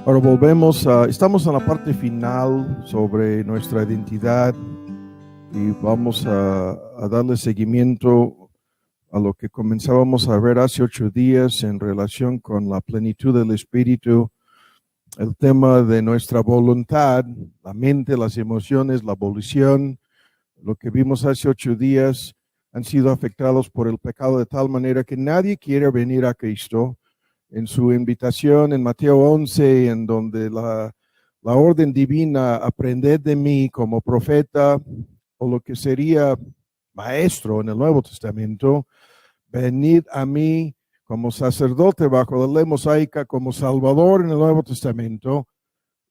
Ahora volvemos estamos en la parte final sobre nuestra identidad y vamos a darle seguimiento a lo que comenzábamos a ver hace 8 días en relación con la plenitud del Espíritu, el tema de nuestra voluntad, la mente, las emociones, la volición. Lo que vimos hace 8 días han sido afectados por el pecado de tal manera que nadie quiere venir a Cristo. En su invitación en Mateo 11, en donde la orden divina, aprended de mí como profeta, o lo que sería maestro en el Nuevo Testamento, venid a mí como sacerdote bajo la ley mosaica, como salvador en el Nuevo Testamento,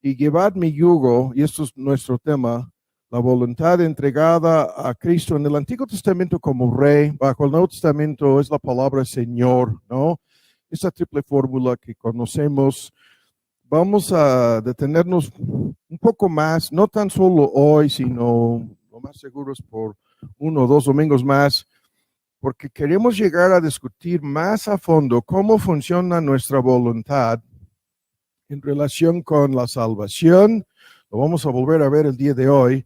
y llevad mi yugo, y esto es nuestro tema, la voluntad entregada a Cristo en el Antiguo Testamento como rey, bajo el Nuevo Testamento es la palabra Señor, ¿no? Esa triple fórmula que conocemos. Vamos a detenernos un poco más, no tan solo hoy, sino lo más seguro es por 1 o 2 domingos más, porque queremos llegar a discutir más a fondo cómo funciona nuestra voluntad en relación con la salvación. Lo vamos a volver a ver el día de hoy,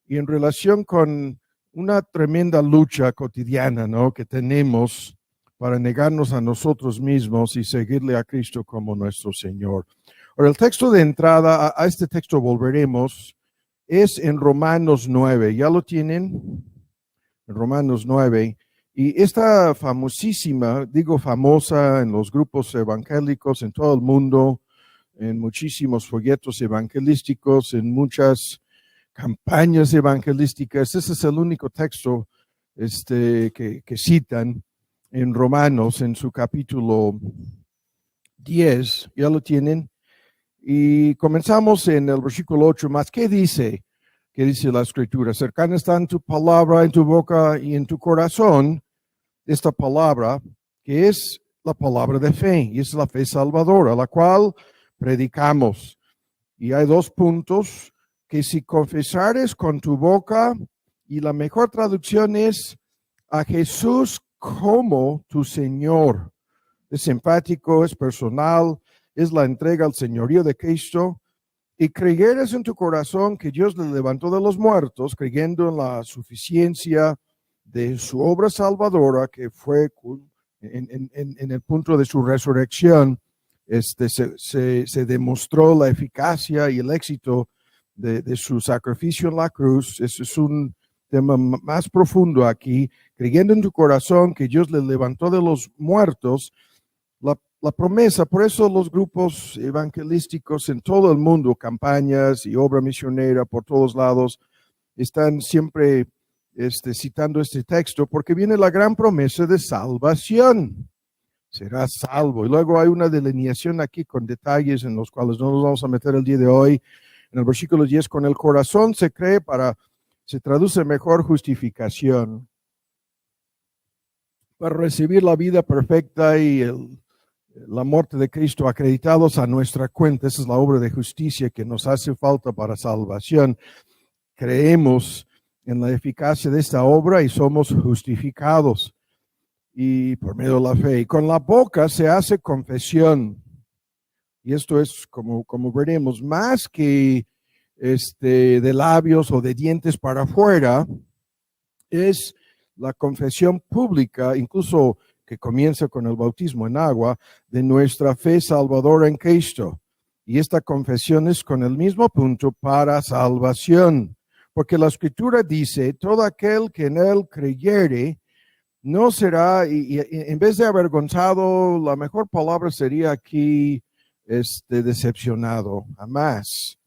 y en relación con una tremenda lucha cotidiana, ¿no?, que tenemos para negarnos a nosotros mismos y seguirle a Cristo como nuestro Señor. Ahora, el texto de entrada, a este texto volveremos, es en Romanos 9. ¿Ya lo tienen? En Romanos 9. Y esta famosísima, digo famosa en los grupos evangélicos en todo el mundo, en muchísimos folletos evangelísticos, en muchas campañas evangelísticas, ese es el único texto que citan en Romanos, en su capítulo 10, ya lo tienen, y comenzamos en el versículo 8, más, ¿qué dice? ¿Qué dice la Escritura? Cercana está en tu palabra, en tu boca y en tu corazón, esta palabra, que es la palabra de fe, y es la fe salvadora, la cual predicamos. Y hay 2 puntos, que si confesares con tu boca, y la mejor traducción es a Jesús como tu Señor. Es empático, es personal, es la entrega al señorío de Cristo. Y creyeres en tu corazón que Dios le levantó de los muertos, creyendo en la suficiencia de su obra salvadora, que fue en el punto de su resurrección, se demostró la eficacia y el éxito de su sacrificio en la cruz. Ese es un tema más profundo aquí, creyendo en tu corazón que Dios le levantó de los muertos, la promesa. Por eso los grupos evangelísticos en todo el mundo, campañas y obra misionera por todos lados, están siempre citando este texto, porque viene la gran promesa de salvación. Serás salvo. Y luego hay una delineación aquí con detalles en los cuales no nos vamos a meter el día de hoy. En el versículo 10, con el corazón se cree se traduce mejor justificación, para recibir la vida perfecta y la muerte de Cristo acreditados a nuestra cuenta. Esa es la obra de justicia que nos hace falta para salvación. Creemos en la eficacia de esta obra y somos justificados, y por medio de la fe. Y con la boca se hace confesión. Y esto es, como veremos, más que de labios o de dientes para afuera, es la confesión pública, incluso que comienza con el bautismo en agua, de nuestra fe salvadora en Cristo. Y esta confesión es con el mismo punto para salvación, porque la Escritura dice, todo aquel que en él creyere no será, y en vez de avergonzado, la mejor palabra sería aquí decepcionado, jamás.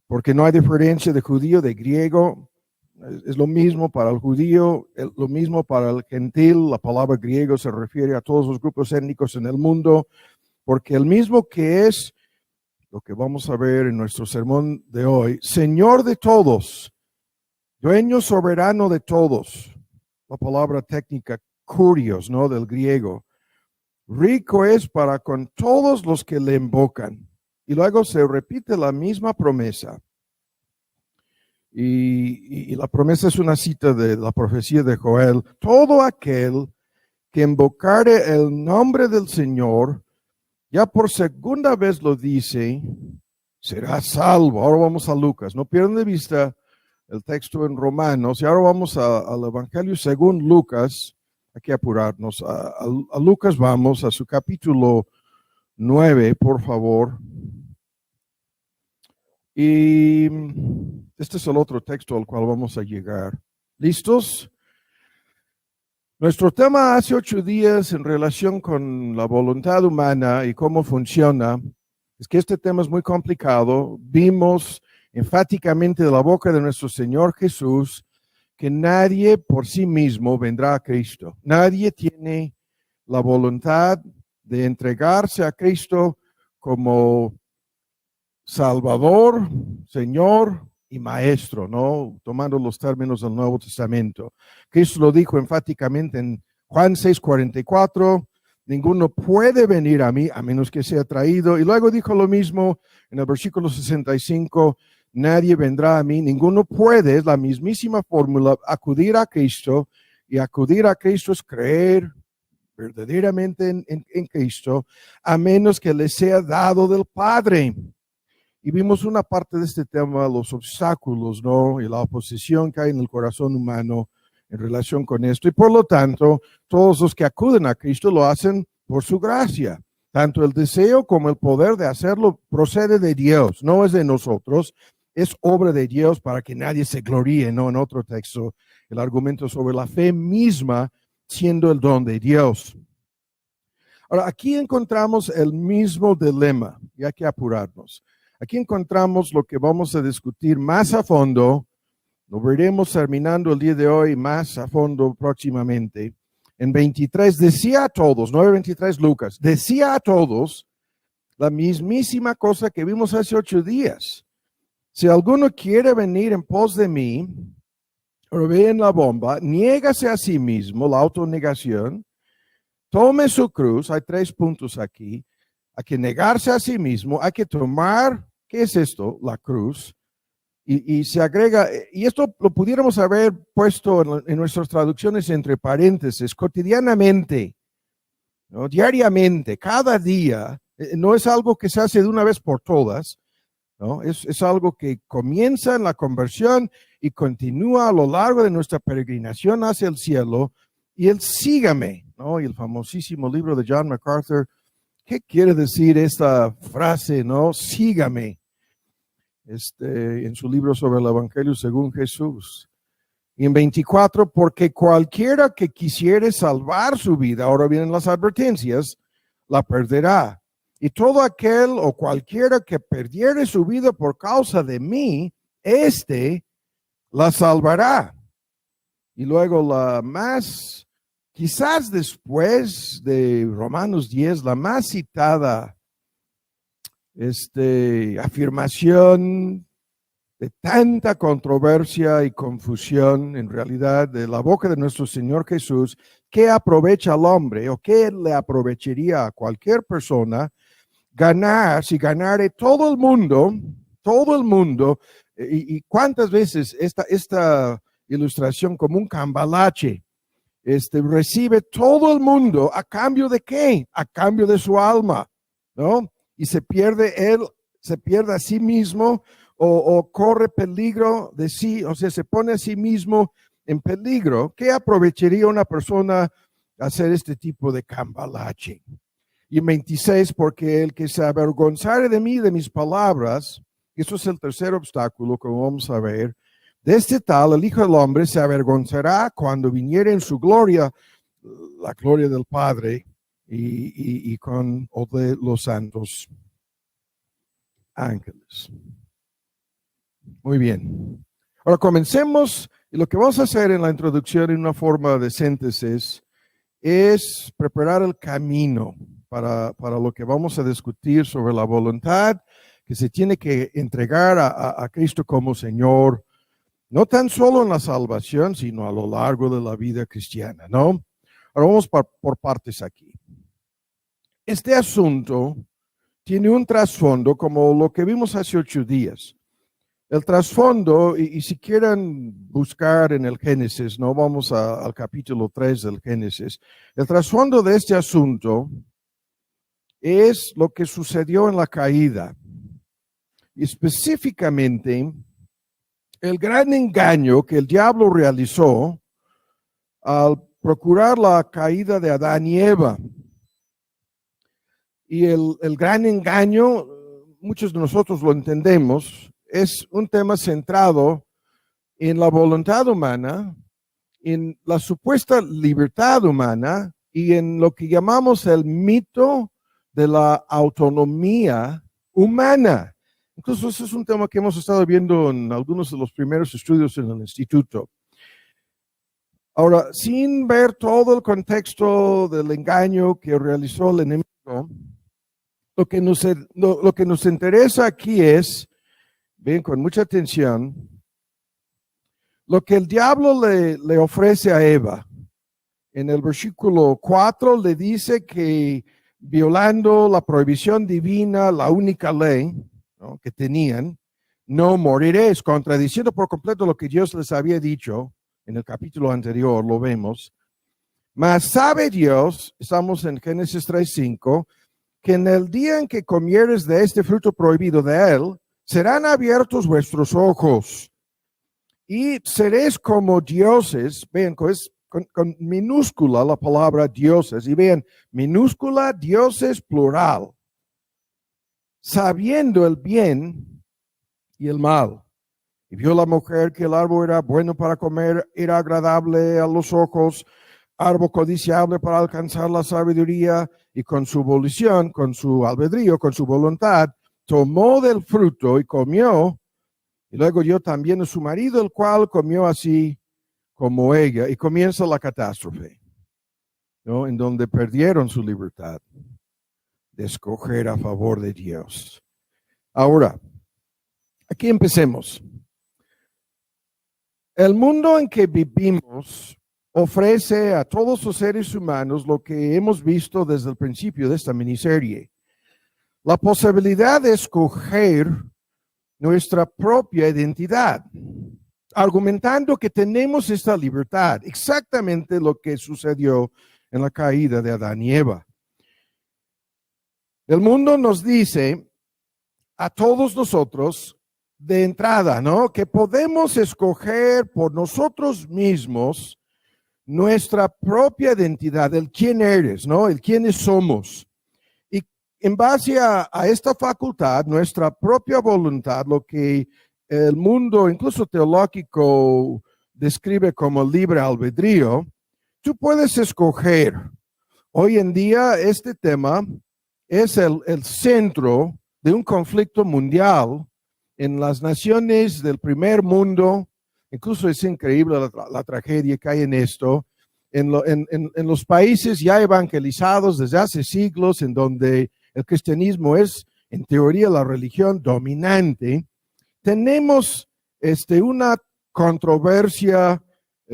Porque no hay diferencia de judío, de griego. Es lo mismo para el judío, lo mismo para el gentil. La palabra griego se refiere a todos los grupos étnicos en el mundo, porque el mismo que es, lo que vamos a ver en nuestro sermón de hoy, Señor de todos, dueño soberano de todos. La palabra técnica, kurios, ¿no?, del griego. Rico es para con todos los que le invocan. Y luego se repite la misma promesa. Y la promesa es una cita de la profecía de Joel. Todo aquel que invocare el nombre del Señor Ya por segunda vez lo dice, será salvo. Ahora vamos a Lucas. No pierdan de vista el texto en Romanos. Y ahora vamos al Evangelio según Lucas. Hay que apurarnos. A Lucas vamos, a su capítulo 9, por favor. Y este es el otro texto al cual vamos a llegar. ¿Listos? Nuestro tema hace 8 días en relación con la voluntad humana y cómo funciona, es que este tema es muy complicado. Vimos enfáticamente de la boca de nuestro Señor Jesús que nadie por sí mismo vendrá a Cristo. Nadie tiene la voluntad de entregarse a Cristo como Salvador, Señor y Maestro, ¿no? Tomando los términos del Nuevo Testamento. Cristo lo dijo enfáticamente en Juan 6:44, ninguno puede venir a mí a menos que sea traído. Y luego dijo lo mismo en el versículo 65, nadie vendrá a mí, ninguno puede, es la mismísima fórmula, acudir a Cristo. Y acudir a Cristo es creer verdaderamente en Cristo, a menos que le sea dado del Padre. Y vimos una parte de este tema, los obstáculos, ¿no? Y la oposición que hay en el corazón humano en relación con esto. Y por lo tanto, todos los que acuden a Cristo lo hacen por su gracia. Tanto el deseo como el poder de hacerlo procede de Dios, no es de nosotros. Es obra de Dios para que nadie se gloríe, ¿no? En otro texto, el argumento sobre la fe misma siendo el don de Dios. Ahora, aquí encontramos el mismo dilema, y hay que apurarnos. Aquí encontramos lo que vamos a discutir más a fondo, lo veremos terminando el día de hoy más a fondo próximamente. En 23 decía a todos, 9:23 Lucas, decía a todos la mismísima cosa que vimos hace 8 días. Si alguno quiere venir en pos de mí, o ve en la bomba, niégase a sí mismo, la autonegación, tome su cruz, hay 3 puntos aquí. Hay que negarse a sí mismo, hay que tomar, ¿qué es esto? La cruz. Y se agrega, y esto lo pudiéramos haber puesto en nuestras traducciones entre paréntesis, cotidianamente, ¿no? Diariamente, cada día. No es algo que se hace de una vez por todas, ¿no? Es algo que comienza en la conversión y continúa a lo largo de nuestra peregrinación hacia el cielo. Y el sígame, ¿no? Y el famosísimo libro de John MacArthur. ¿Qué quiere decir esta frase, no? Sígame. En su libro sobre el Evangelio según Jesús. Y en 24, porque cualquiera que quisiere salvar su vida, ahora vienen las advertencias, la perderá. Y todo aquel o cualquiera que perdiere su vida por causa de mí, la salvará. Y luego la más, quizás después de Romanos 10, la más citada afirmación de tanta controversia y confusión, en realidad, de la boca de nuestro Señor Jesús, ¿qué aprovecha al hombre o qué le aprovecharía a cualquier persona ganar, si ganare todo el mundo, y cuántas veces esta ilustración como un cambalache, recibe todo el mundo a cambio de qué? A cambio de su alma, ¿no? Y se pierde a sí mismo o corre peligro de sí, o sea, se pone a sí mismo en peligro. ¿Qué aprovecharía una persona hacer este tipo de cambalache? Y en 26, porque el que se avergonzare de mí, de mis palabras, eso es el tercer obstáculo, como vamos a ver, de este tal, el Hijo del Hombre se avergonzará cuando viniere en su gloria, la gloria del Padre, y con o de los santos ángeles. Muy bien. Ahora comencemos, y lo que vamos a hacer en la introducción en una forma de síntesis es preparar el camino para lo que vamos a discutir sobre la voluntad que se tiene que entregar a Cristo como Señor, no tan solo en la salvación, sino a lo largo de la vida cristiana, ¿no? Ahora vamos por partes aquí. Este asunto tiene un trasfondo como lo que vimos hace 8 días. El trasfondo, y si quieren buscar en el Génesis, no vamos al capítulo 3 del Génesis, el trasfondo de este asunto es lo que sucedió en la caída. Y específicamente, el gran engaño que el diablo realizó al procurar la caída de Adán y Eva. Y el gran engaño, muchos de nosotros lo entendemos, es un tema centrado en la voluntad humana, en la supuesta libertad humana y en lo que llamamos el mito de la autonomía humana. Incluso ese es un tema que hemos estado viendo en algunos de los primeros estudios en el instituto. Ahora, sin ver todo el contexto del engaño que realizó el enemigo, lo que nos interesa aquí es, ven con mucha atención, lo que el diablo le ofrece a Eva. En el versículo 4 le dice que violando la prohibición divina, la única ley, ¿no?, que tenían, no moriréis, contradiciendo por completo lo que Dios les había dicho en el capítulo anterior, lo vemos. Mas sabe Dios, estamos en Génesis 3:5, que en el día en que comieres de este fruto prohibido de él, serán abiertos vuestros ojos y seréis como dioses. Vean, con minúscula la palabra dioses, y vean, minúscula dioses plural, sabiendo el bien y el mal. Y vio la mujer que el árbol era bueno para comer, era agradable a los ojos, árbol codiciable para alcanzar la sabiduría, y con su volición, con su albedrío, con su voluntad, tomó del fruto y comió, y luego dio también a su marido, el cual comió así como ella, y comienza la catástrofe, ¿no?, en donde perdieron su libertad de escoger a favor de Dios. Ahora, aquí empecemos. El mundo en que vivimos ofrece a todos los seres humanos lo que hemos visto desde el principio de esta miniserie: la posibilidad de escoger nuestra propia identidad, argumentando que tenemos esta libertad, exactamente lo que sucedió en la caída de Adán y Eva. El mundo nos dice a todos nosotros de entrada, ¿no?, que podemos escoger por nosotros mismos nuestra propia identidad, el quién eres, ¿no?, el quiénes somos. Y en base a esta facultad, nuestra propia voluntad, lo que el mundo, incluso teológico, describe como libre albedrío, tú puedes escoger. Hoy en día este tema es el centro de un conflicto mundial en las naciones del primer mundo. Incluso es increíble la tragedia que hay en esto. En los países ya evangelizados desde hace siglos, en donde el cristianismo es, en teoría, la religión dominante, tenemos una controversia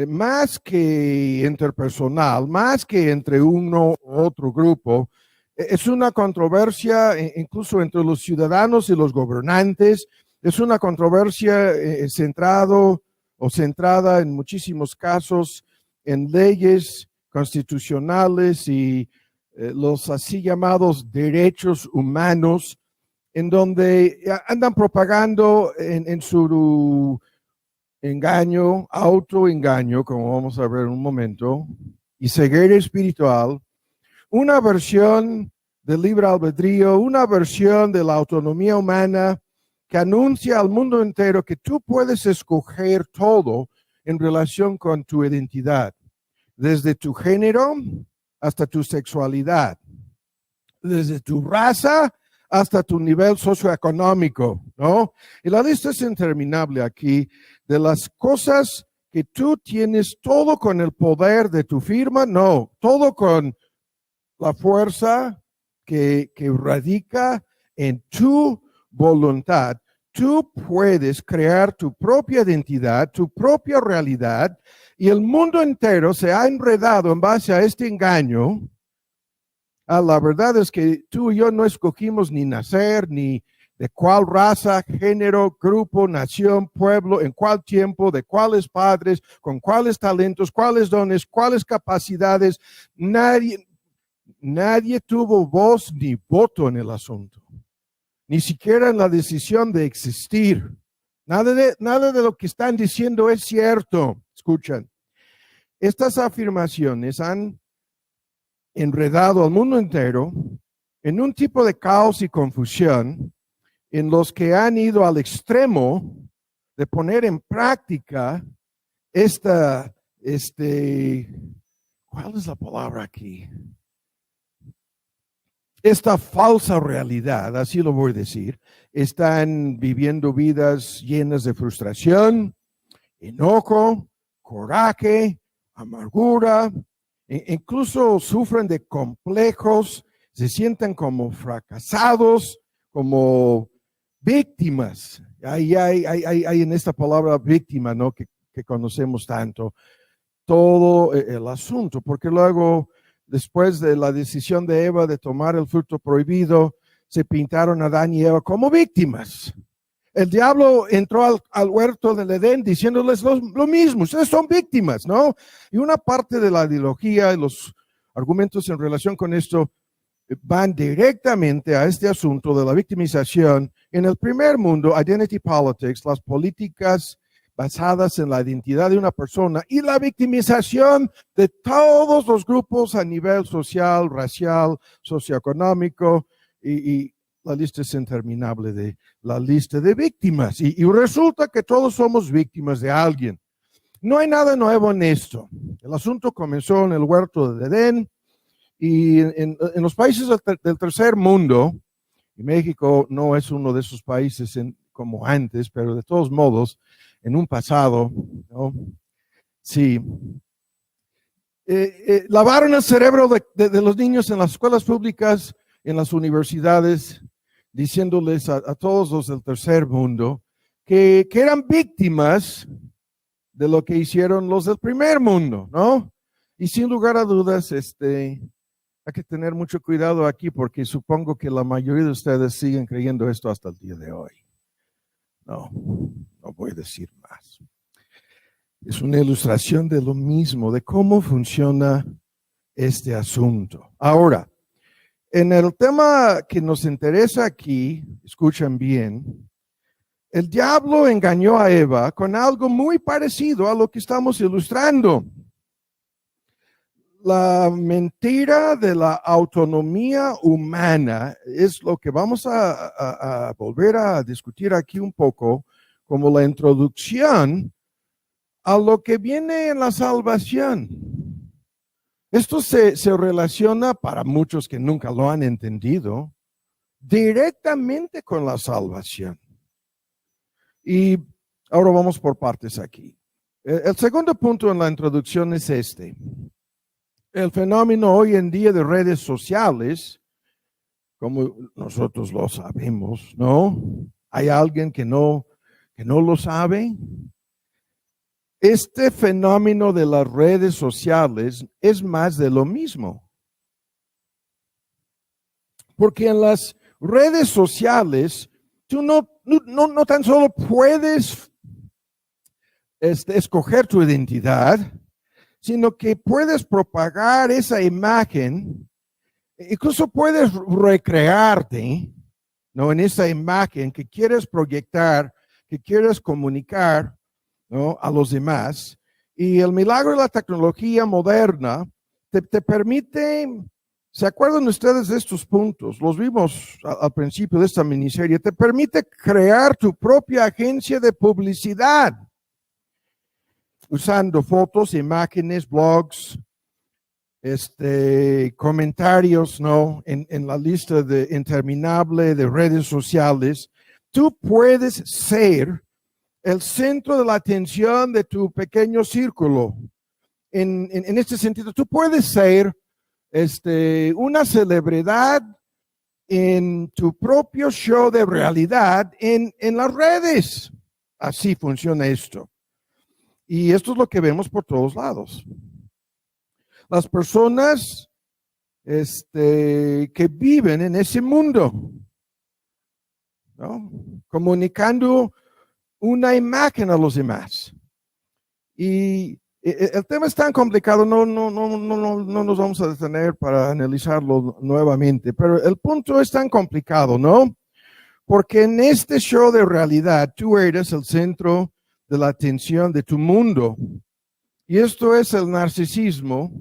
más que interpersonal, más que entre uno u otro grupo. Es una controversia incluso entre los ciudadanos y los gobernantes. Es una controversia centrada en muchísimos casos en leyes constitucionales y los así llamados derechos humanos, en donde andan propagando en su engaño, autoengaño, como vamos a ver en un momento, y ceguera espiritual, una versión del libre albedrío, una versión de la autonomía humana que anuncia al mundo entero que tú puedes escoger todo en relación con tu identidad, desde tu género hasta tu sexualidad, desde tu raza hasta tu nivel socioeconómico, ¿no? Y la lista es interminable aquí de las cosas que tú tienes, todo con el poder de tu firma, no, todo con la fuerza que radica en tu voluntad. Tú puedes crear tu propia identidad, tu propia realidad, y el mundo entero se ha enredado en base a este engaño. La verdad es que tú y yo no escogimos ni nacer, ni de cuál raza, género, grupo, nación, pueblo, en cuál tiempo, de cuáles padres, con cuáles talentos, cuáles dones, cuáles capacidades. Nadie, nadie tuvo voz ni voto en el asunto, ni siquiera en la decisión de existir. Nada de lo que están diciendo es cierto. Escuchan, estas afirmaciones han enredado al mundo entero en un tipo de caos y confusión en los que han ido al extremo de poner en práctica ¿cuál es la palabra aquí? Esta falsa realidad, así lo voy a decir. Están viviendo vidas llenas de frustración, enojo, coraje, amargura, incluso sufren de complejos, se sienten como fracasados, como víctimas. Hay en esta palabra víctima, ¿no? Que conocemos tanto, todo el asunto, porque luego, después de la decisión de Eva de tomar el fruto prohibido, se pintaron a Adán y Eva como víctimas. El diablo entró al huerto del Edén diciéndoles lo mismo, ustedes son víctimas, ¿no? Y una parte de la ideología y los argumentos en relación con esto van directamente a este asunto de la victimización. En el primer mundo, identity politics, las políticas basadas en la identidad de una persona y la victimización de todos los grupos a nivel social, racial, socioeconómico, y la lista es interminable de la lista de víctimas. Y resulta que todos somos víctimas de alguien. No hay nada nuevo en esto. El asunto comenzó en el huerto de Edén y en los países del tercer mundo, y México no es uno de esos países como antes, pero de todos modos, en un pasado, ¿no? Sí. Lavaron el cerebro de los niños en las escuelas públicas, en las universidades, diciéndoles a todos los del tercer mundo que eran víctimas de lo que hicieron los del primer mundo, ¿no? Y sin lugar a dudas, hay que tener mucho cuidado aquí porque supongo que la mayoría de ustedes siguen creyendo esto hasta el día de hoy. No voy a decir más. Es una ilustración de lo mismo, de cómo funciona este asunto. Ahora, en el tema que nos interesa aquí, escuchen bien, el diablo engañó a Eva con algo muy parecido a lo que estamos ilustrando. La mentira de la autonomía humana es lo que vamos a volver a discutir aquí un poco como la introducción a lo que viene en la salvación. Esto se relaciona, para muchos que nunca lo han entendido, directamente con la salvación. Y ahora vamos por partes aquí. El segundo punto en la introducción es este. El fenómeno hoy en día de redes sociales, como nosotros lo sabemos, ¿no? ¿Hay alguien que no lo sabe? Este fenómeno de las redes sociales es más de lo mismo. Porque en las redes sociales, tú no tan solo puedes escoger tu identidad, sino que puedes propagar esa imagen, incluso puedes recrearte, ¿no? En esa imagen que quieres proyectar, que quieres comunicar, ¿no? A los demás. Y el milagro de la tecnología moderna te permite, ¿se acuerdan ustedes de estos puntos? Los vimos al principio de esta miniserie. Te permite crear tu propia agencia de publicidad, usando fotos, imágenes, blogs, comentarios, ¿no? En la lista interminable de redes sociales. Tú puedes ser el centro de la atención de tu pequeño círculo. En este sentido, tú puedes ser una celebridad en tu propio show de realidad en las redes. Así funciona esto. Y esto es lo que vemos por todos lados. Las personas que viven en ese mundo, ¿no? Comunicando una imagen a los demás. Y El tema es tan complicado, no nos vamos a detener para analizarlo nuevamente, pero el punto es tan complicado, ¿no? Porque en este show de realidad tú eres el centro de la atención de tu mundo. Y esto es el narcisismo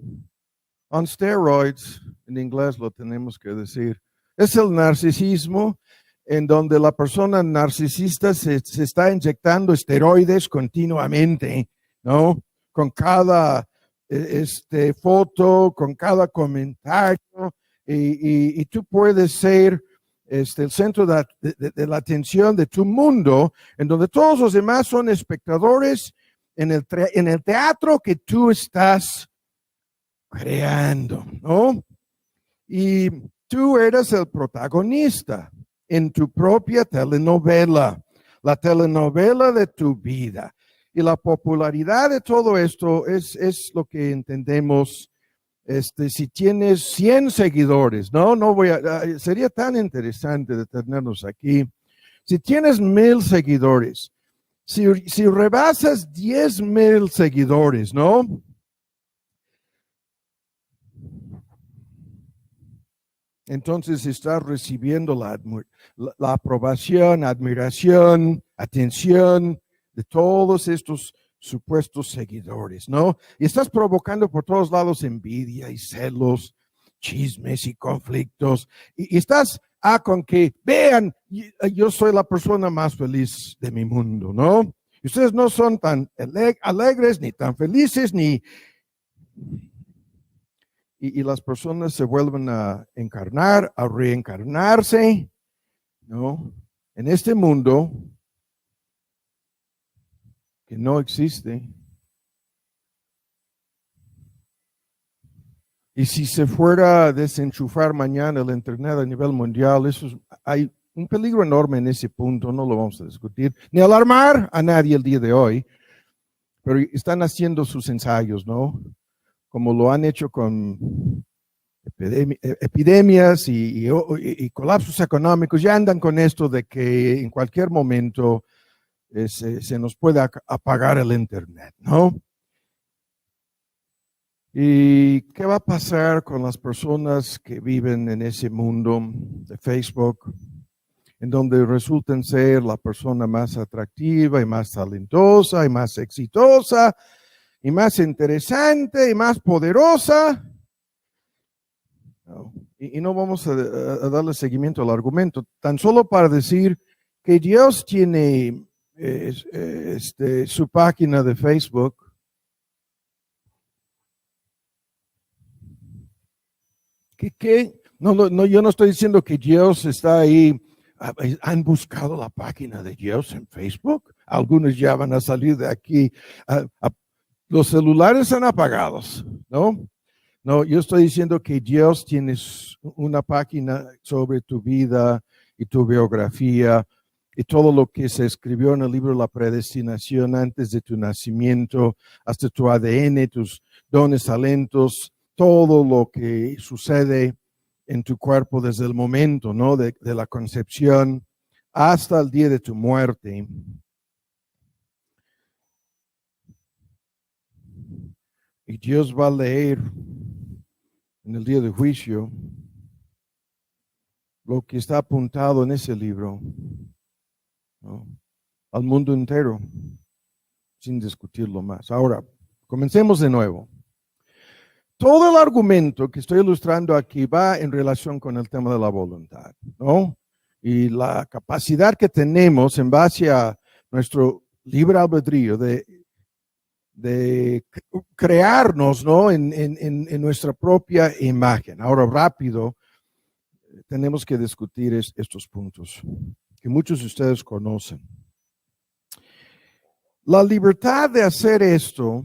on steroids, en inglés lo tenemos que decir. Es el narcisismo en donde la persona narcisista se está inyectando esteroides continuamente, ¿no? Con cada foto, con cada comentario, y tú puedes ser el centro de la atención de tu mundo, en donde todos los demás son espectadores en el teatro que tú estás creando, ¿no? Y tú eres el protagonista en tu propia telenovela, la telenovela de tu vida. Y la popularidad de todo esto es lo que entendemos. Si tienes 100 seguidores, no sería tan interesante detenernos aquí. Si tienes 1,000 seguidores, si rebasas 10,000 seguidores, ¿no? Entonces estás recibiendo la aprobación, admiración, atención de todos estos supuestos seguidores, ¿no? Y estás provocando por todos lados envidia y celos, chismes y conflictos. Y estás con que vean, yo soy la persona más feliz de mi mundo, ¿no? Y ustedes no son tan alegres, ni tan felices, y las personas se vuelven a encarnar, a reencarnarse, ¿no? En este mundo que no existe. Y si se fuera a desenchufar mañana el Internet a nivel mundial, hay un peligro enorme en ese punto, no lo vamos a discutir, ni alarmar a nadie el día de hoy, pero están haciendo sus ensayos, ¿no? Como lo han hecho con epidemias y colapsos económicos, ya andan con esto de que en cualquier momento se nos puede apagar el Internet, ¿no? ¿Y qué va a pasar con las personas que viven en ese mundo de Facebook, en donde resultan ser la persona más atractiva y más talentosa y más exitosa y más interesante y más poderosa? No. Y no vamos a darle seguimiento al argumento, tan solo para decir que Dios tiene su página de Facebook. ¿Qué? No, yo no estoy diciendo que Dios está ahí. ¿Han buscado la página de Dios en Facebook? Algunos ya van a salir de aquí. Los celulares están apagados, ¿no? No, yo estoy diciendo que Dios tiene una página sobre tu vida y tu biografía y todo lo que se escribió en el libro La Predestinación antes de tu nacimiento, hasta tu ADN, tus dones, talentos, todo lo que sucede en tu cuerpo desde el momento, ¿no? de la concepción hasta el día de tu muerte. Y Dios va a leer en el día de juicio lo que está apuntado en ese libro, ¿no? Al mundo entero, sin discutirlo más. Ahora, comencemos de nuevo. Todo el argumento que estoy ilustrando aquí va en relación con el tema de la voluntad, ¿no? Y la capacidad que tenemos en base a nuestro libre albedrío de crearnos, ¿no? en nuestra propia imagen. Ahora, rápido, tenemos que discutir estos puntos que muchos de ustedes conocen. La libertad de hacer esto,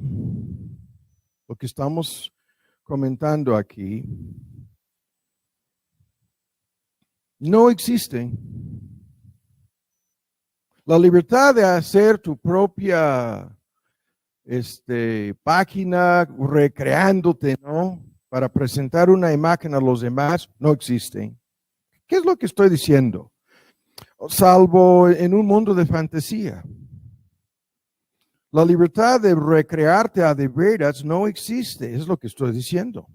lo que estamos comentando aquí, no existe. La libertad de hacer tu propia página, recreándote, ¿no? Para presentar una imagen a los demás, no existe. ¿Qué es lo que estoy diciendo? Salvo en un mundo de fantasía. La libertad de recrearte a de veras no existe, es lo que estoy diciendo.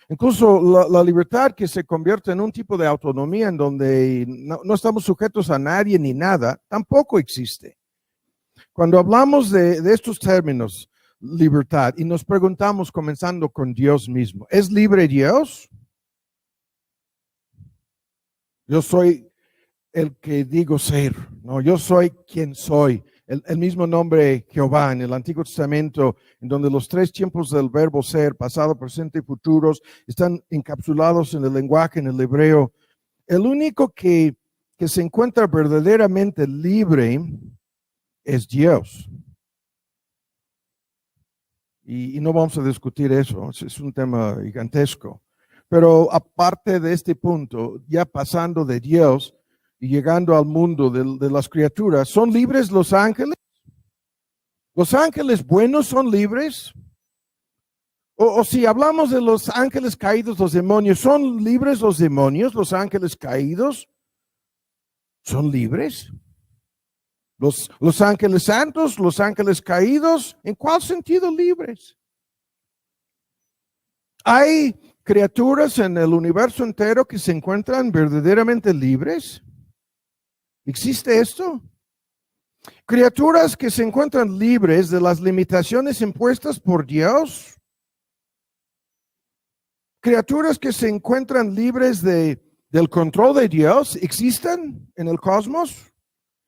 Incluso la libertad que se convierte en un tipo de autonomía en donde no estamos sujetos a nadie ni nada, tampoco existe. Cuando hablamos de estos términos, libertad, y nos preguntamos, comenzando con Dios mismo, ¿es libre Dios? Yo soy el que digo ser, no, yo soy quien soy. El mismo nombre Jehová en el Antiguo Testamento, en donde los tres tiempos del verbo ser, pasado, presente y futuros, están encapsulados en el lenguaje, en el hebreo. El único que se encuentra verdaderamente libre es Dios. Y no vamos a discutir eso, es un tema gigantesco. Pero aparte de este punto, ya pasando de Dios y llegando al mundo de las criaturas, ¿son libres los ángeles? ¿Los ángeles buenos son libres? O si hablamos de los ángeles caídos, los demonios, ¿son libres los demonios, los ángeles caídos? ¿Son libres? Los ángeles santos, los ángeles caídos, ¿en cuál sentido libres? ¿Hay criaturas en el universo entero que se encuentran verdaderamente libres? ¿Existe esto? Criaturas que se encuentran libres de las limitaciones impuestas por Dios. Criaturas que se encuentran libres del control de Dios. ¿Existen en el cosmos?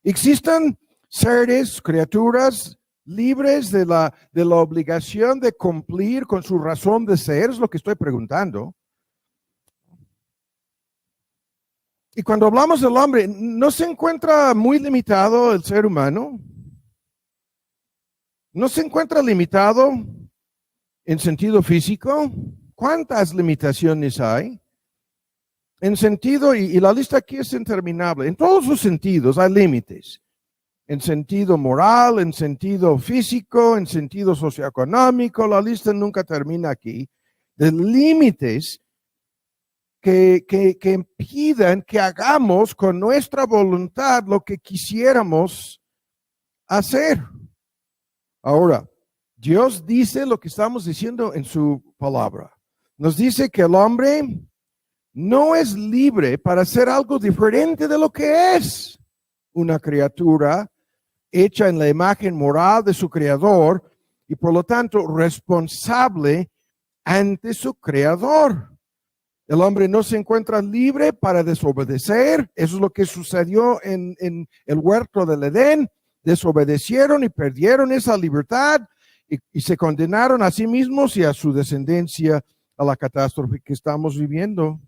¿Existen seres, criaturas libres de la obligación de cumplir con su razón de ser? Es lo que estoy preguntando. Y cuando hablamos del hombre, ¿no se encuentra muy limitado el ser humano? ¿No se encuentra limitado en sentido físico? ¿Cuántas limitaciones hay? En sentido, y la lista aquí es interminable, en todos los sentidos hay límites. En sentido moral, en sentido físico, en sentido socioeconómico, la lista nunca termina aquí. De límites que impidan que hagamos con nuestra voluntad lo que quisiéramos hacer. Ahora, Dios dice lo que estamos diciendo en su palabra. Nos dice que el hombre no es libre para hacer algo diferente de lo que es una criatura hecha en la imagen moral de su creador y por lo tanto responsable ante su creador. El hombre no se encuentra libre para desobedecer. Eso es lo que sucedió en el huerto del Edén. Desobedecieron y perdieron esa libertad y se condenaron a sí mismos y a su descendencia a la catástrofe que estamos viviendo.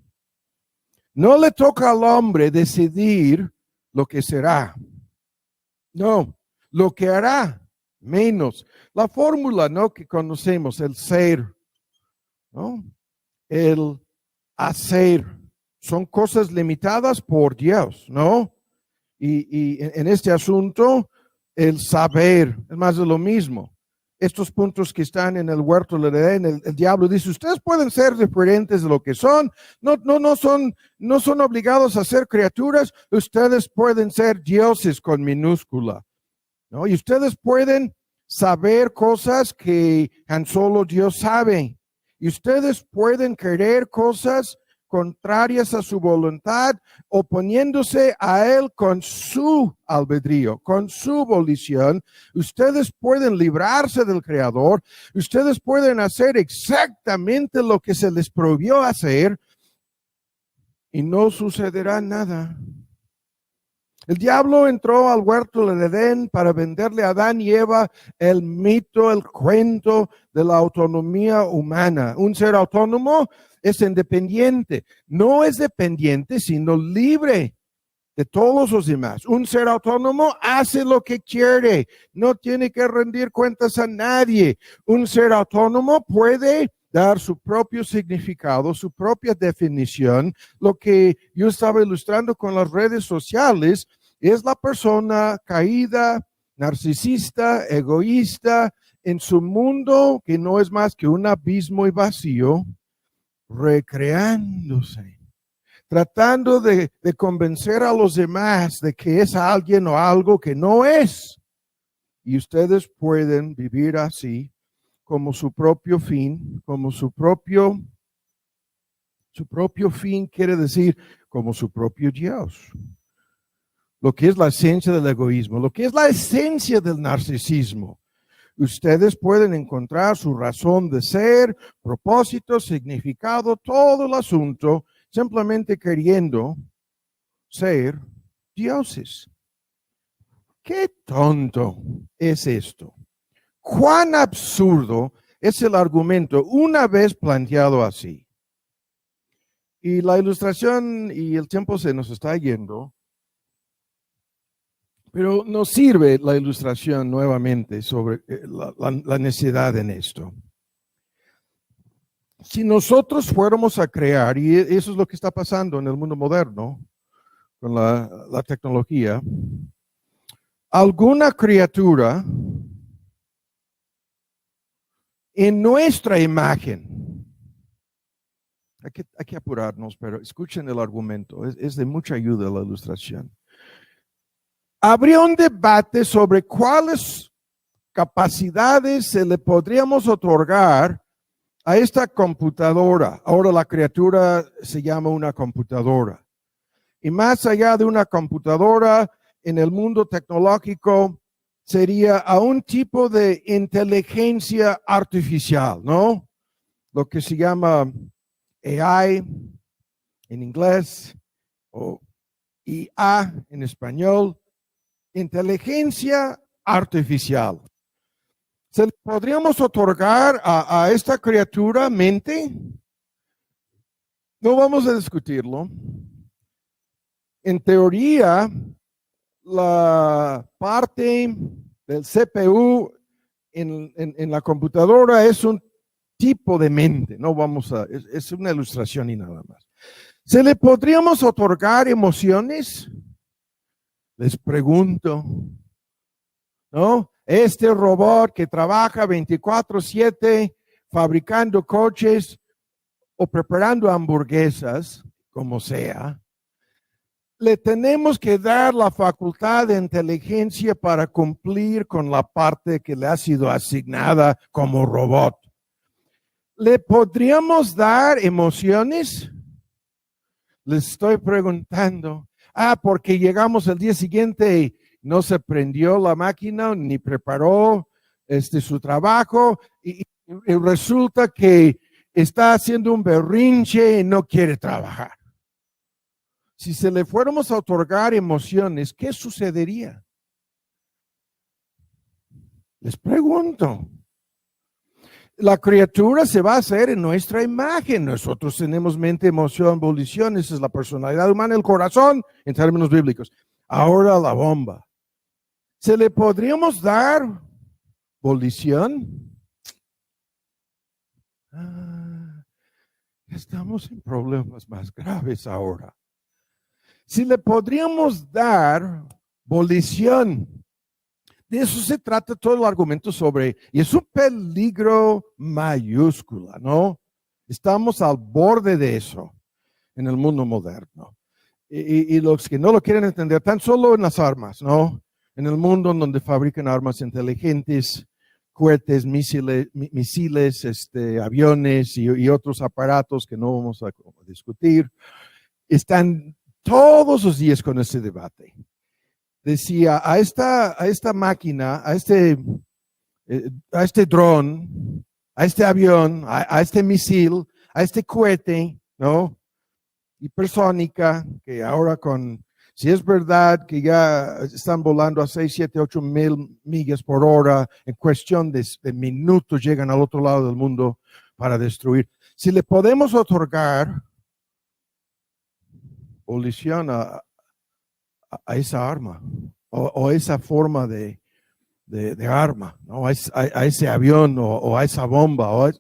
No le toca al hombre decidir lo que será. No, lo que hará, menos. La fórmula, ¿no?, que conocemos, el ser, ¿no?, el hacer, son cosas limitadas por Dios, ¿no? Y en este asunto, el saber, es más de lo mismo. Estos puntos que están en el huerto del Edén, el diablo dice, ustedes pueden ser diferentes de lo que son, no son obligados a ser criaturas, ustedes pueden ser dioses con minúscula, ¿no? Y ustedes pueden saber cosas que tan solo Dios sabe. Y ustedes pueden querer cosas contrarias a su voluntad, oponiéndose a Él con su albedrío, con su volición. Ustedes pueden librarse del Creador. Ustedes pueden hacer exactamente lo que se les prohibió hacer y no sucederá nada. El diablo entró al huerto del Edén para venderle a Adán y Eva el mito, el cuento de la autonomía humana. Un ser autónomo es independiente. No es dependiente, sino libre de todos los demás. Un ser autónomo hace lo que quiere. No tiene que rendir cuentas a nadie. Un ser autónomo puede dar su propio significado, su propia definición. Lo que yo estaba ilustrando con las redes sociales es la persona caída, narcisista, egoísta, en su mundo que no es más que un abismo y vacío, recreándose, tratando de convencer a los demás de que es alguien o algo que no es. y ustedes pueden vivir así como su propio fin, como su propio fin quiere decir como su propio Dios. Lo que es la esencia del egoísmo, lo que es la esencia del narcisismo. Ustedes pueden encontrar su razón de ser, propósito, significado, todo el asunto, simplemente queriendo ser dioses. ¡Qué tonto es esto! ¡Cuán absurdo es el argumento una vez planteado así! Y la ilustración y el tiempo se nos está yendo, pero nos sirve la ilustración nuevamente sobre la necesidad en esto. Si nosotros fuéramos a crear, y eso es lo que está pasando en el mundo moderno, con la tecnología, alguna criatura en nuestra imagen, hay que apurarnos, pero escuchen el argumento, es de mucha ayuda la ilustración. Habría un debate sobre cuáles capacidades se le podríamos otorgar a esta computadora. Ahora la criatura se llama una computadora. Y más allá de una computadora, en el mundo tecnológico, sería a un tipo de inteligencia artificial, ¿no? Lo que se llama AI en inglés o IA en español. Inteligencia artificial. ¿Se le podríamos otorgar a esta criatura mente? No vamos a discutirlo. En teoría, la parte del CPU en la computadora es un tipo de mente. No vamos a, es una ilustración y nada más. ¿Se le podríamos otorgar emociones? Les pregunto, ¿no? Este robot que trabaja 24/7 fabricando coches o preparando hamburguesas, como sea, le tenemos que dar la facultad de inteligencia para cumplir con la parte que le ha sido asignada como robot. ¿Le podríamos dar emociones? Les estoy preguntando. Porque llegamos el día siguiente y no se prendió la máquina ni preparó su trabajo y resulta que está haciendo un berrinche y no quiere trabajar. Si se le fuéramos a otorgar emociones, ¿qué sucedería? Les pregunto. La criatura se va a hacer en nuestra imagen. Nosotros tenemos mente, emoción, volición. Esa es la personalidad humana, el corazón, en términos bíblicos. Ahora la bomba. ¿Se le podríamos dar volición? Estamos en problemas más graves ahora. Si le podríamos dar volición, de eso se trata todo el argumento sobre, y es un peligro mayúscula, ¿no? Estamos al borde de eso en el mundo moderno. Y los que no lo quieren entender, tan solo en las armas, ¿no? En el mundo en donde fabrican armas inteligentes, cohetes, misiles, aviones y otros aparatos que no vamos a discutir, están todos los días con este debate. Decía, a esta máquina, a este dron, a este avión, a este misil, a este cohete, ¿no? Hipersónica, que ahora si es verdad que ya están volando a 6, 7, 8 mil millas por hora, en cuestión de minutos llegan al otro lado del mundo para destruir. Si le podemos otorgar volición a esa arma o esa forma de arma, ¿no? a ese avión o a esa bomba.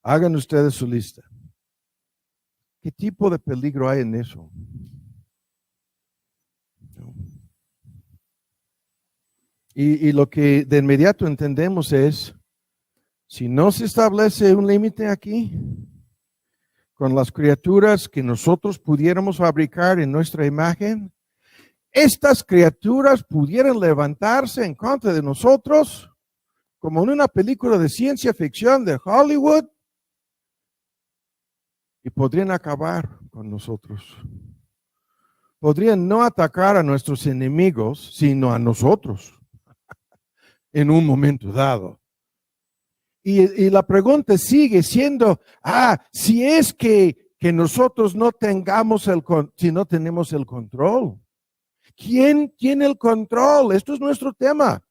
Hagan ustedes su lista. ¿Qué tipo de peligro hay en eso? Y lo que de inmediato entendemos es, si no se establece un límite aquí, con las criaturas que nosotros pudiéramos fabricar en nuestra imagen, estas criaturas pudieran levantarse en contra de nosotros, como en una película de ciencia ficción de Hollywood, y podrían acabar con nosotros. Podrían no atacar a nuestros enemigos, sino a nosotros en un momento dado. Y la pregunta sigue siendo, si es que nosotros no tengamos si no tenemos el control. ¿Quién tiene el control? Esto es nuestro tema.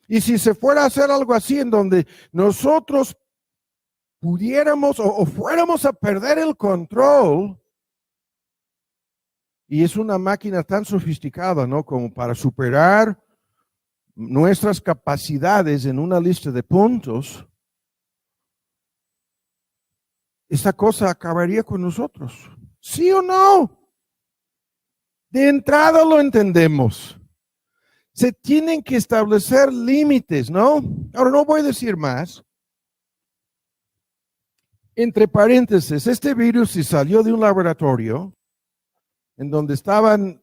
Y si se fuera a hacer algo así en donde nosotros pudiéramos o fuéramos a perder el control, y es una máquina tan sofisticada, ¿no? Como para superar nuestras capacidades en una lista de puntos, esta cosa acabaría con nosotros. ¿Sí o no? De entrada lo entendemos. Se tienen que establecer límites, ¿no? Ahora no voy a decir más. Entre paréntesis, este virus si salió de un laboratorio en donde estaban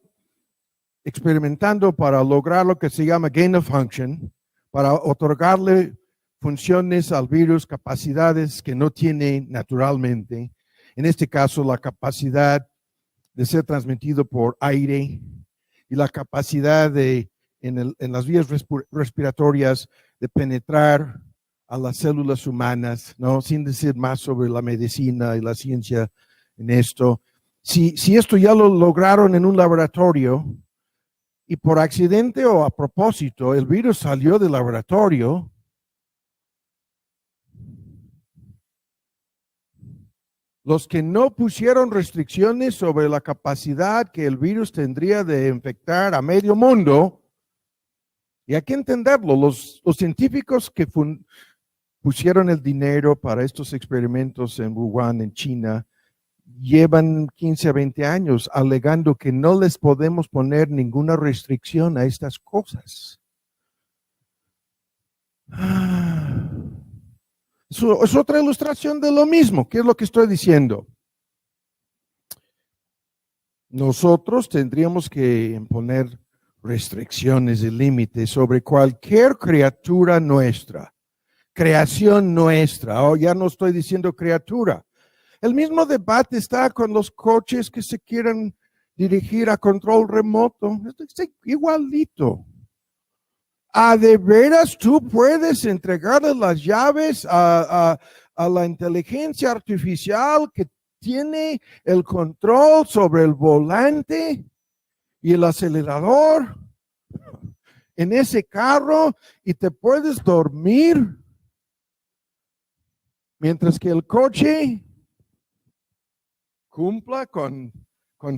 experimentando para lograr lo que se llama gain of function, para otorgarle funciones al virus, capacidades que no tiene naturalmente. En este caso, la capacidad de ser transmitido por aire y la capacidad en las vías respiratorias de penetrar a las células humanas, ¿no? Sin decir más sobre la medicina y la ciencia en esto. Si esto ya lo lograron en un laboratorio y por accidente o a propósito el virus salió del laboratorio, los que no pusieron restricciones sobre la capacidad que el virus tendría de infectar a medio mundo, y hay que entenderlo, los científicos que pusieron el dinero para estos experimentos en Wuhan, en China, llevan 15 a 20 años alegando que no les podemos poner ninguna restricción a estas cosas. Es otra ilustración de lo mismo. ¿Qué es lo que estoy diciendo? Nosotros tendríamos que imponer restricciones y límites sobre cualquier criatura nuestra, creación nuestra. Ya no estoy diciendo criatura. El mismo debate está con los coches que se quieran dirigir a control remoto. Es igualito. ¿De veras tú puedes entregarle las llaves a la inteligencia artificial que tiene el control sobre el volante y el acelerador en ese carro y te puedes dormir mientras que el coche cumpla con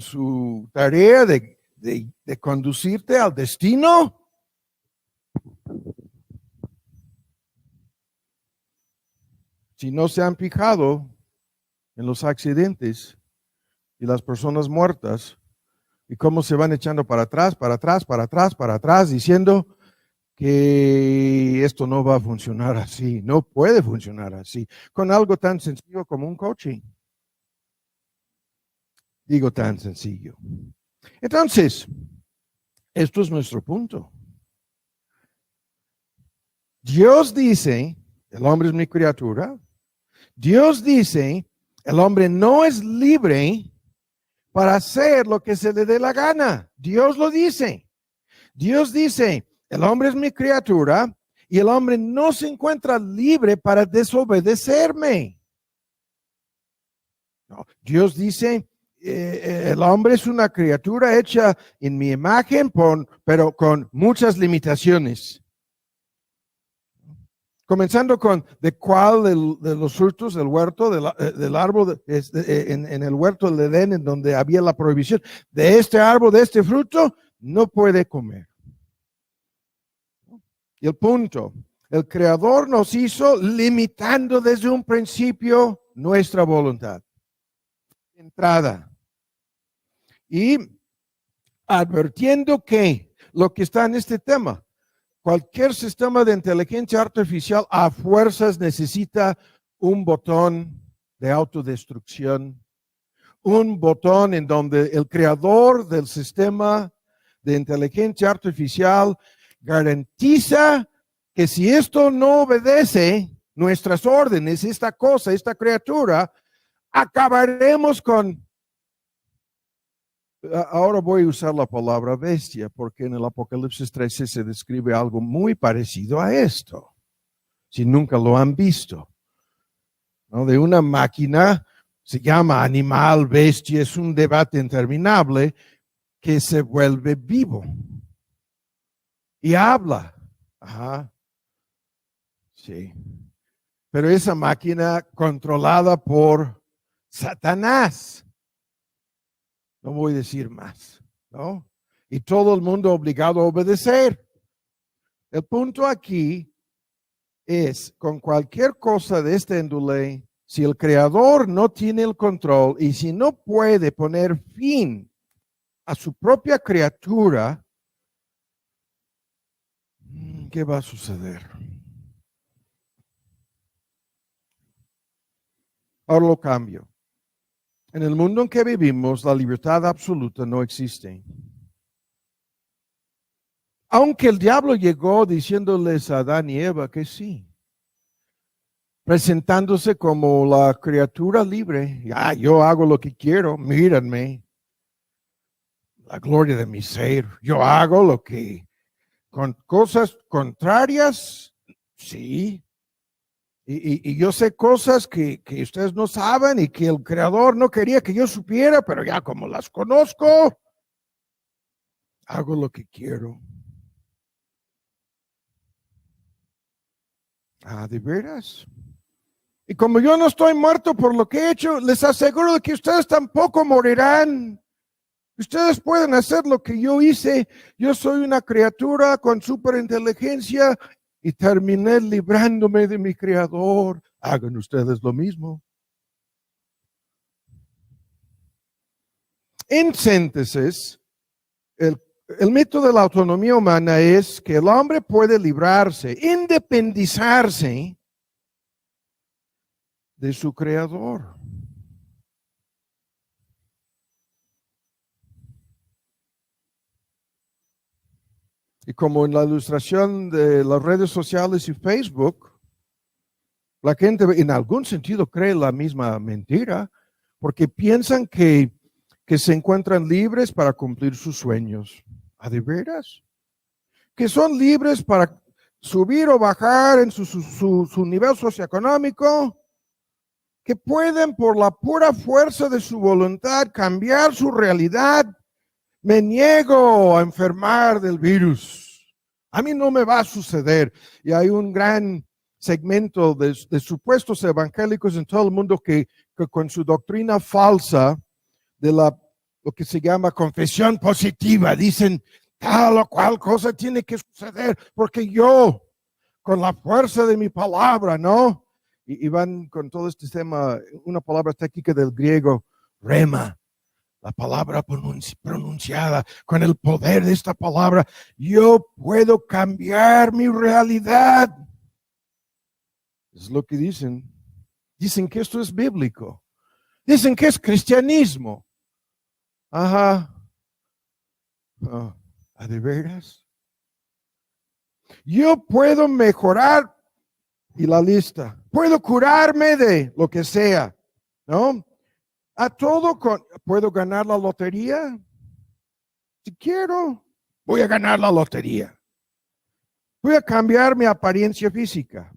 su tarea de conducirte al destino? Si no se han fijado en los accidentes y las personas muertas y cómo se van echando para atrás, diciendo que esto no va a funcionar así, no puede funcionar así, con algo tan sencillo como un coche. Digo tan sencillo. Entonces, esto es nuestro punto. Dios dice, el hombre es mi criatura. Dios dice, el hombre no es libre para hacer lo que se le dé la gana. Dios lo dice. Dios dice, el hombre es mi criatura y el hombre no se encuentra libre para desobedecerme. No, Dios dice, el hombre es una criatura hecha en mi imagen, pero con muchas limitaciones. Comenzando con de cuál de los frutos del huerto, del árbol, en el huerto del Edén, en donde había la prohibición, de este árbol, de este fruto, no puede comer. Y el punto, el Creador nos hizo limitando desde un principio nuestra voluntad. Entrada. Y advirtiendo que lo que está en este tema, cualquier sistema de inteligencia artificial a fuerzas necesita un botón de autodestrucción, un botón en donde el creador del sistema de inteligencia artificial garantiza que si esto no obedece nuestras órdenes, esta cosa, esta criatura, acabaremos con... Ahora voy a usar la palabra bestia, porque en el Apocalipsis 13 se describe algo muy parecido a esto, si nunca lo han visto, ¿no? De una máquina, se llama animal, bestia, es un debate interminable, que se vuelve vivo y habla. Ajá. Sí. Pero esa máquina controlada por Satanás. No voy a decir más, ¿no? Y todo el mundo obligado a obedecer. El punto aquí es, con cualquier cosa de esta índole, si el creador no tiene el control y si no puede poner fin a su propia criatura, ¿qué va a suceder? Ahora lo cambio. En el mundo en que vivimos, la libertad absoluta no existe. Aunque el diablo llegó diciéndoles a Adán y Eva que sí, presentándose como la criatura libre. Yo hago lo que quiero, mírenme, la gloria de mi ser. Yo hago lo que, con cosas contrarias, sí. Y yo sé cosas que ustedes no saben y que el creador no quería que yo supiera, pero ya como las conozco, hago lo que quiero. ¿De veras? Y como yo no estoy muerto por lo que he hecho, les aseguro de que ustedes tampoco morirán. Ustedes pueden hacer lo que yo hice. Yo soy una criatura con superinteligencia y terminé librándome de mi creador. Hagan ustedes lo mismo. En síntesis, el mito de la autonomía humana es que el hombre puede librarse, independizarse de su creador. Y como en la ilustración de las redes sociales y Facebook, la gente en algún sentido cree la misma mentira, porque piensan que se encuentran libres para cumplir sus sueños. ¿De veras? Que son libres para subir o bajar en su nivel socioeconómico, que pueden por la pura fuerza de su voluntad cambiar su realidad. Me niego a enfermar del virus. A mí no me va a suceder. Y hay un gran segmento de supuestos evangélicos en todo el mundo que con su doctrina falsa de lo que se llama confesión positiva, dicen tal o cual cosa tiene que suceder, porque yo, con la fuerza de mi palabra, ¿no? Y van con todo este tema, una palabra técnica del griego, rema. La palabra pronunciada, con el poder de esta palabra, yo puedo cambiar mi realidad. Es lo que dicen. Dicen que esto es bíblico. Dicen que es cristianismo. Ajá. ¿De veras? Yo puedo mejorar, y la lista. Puedo curarme de lo que sea, ¿no? Puedo ganar la lotería. Si quiero, voy a ganar la lotería. Voy a cambiar mi apariencia física.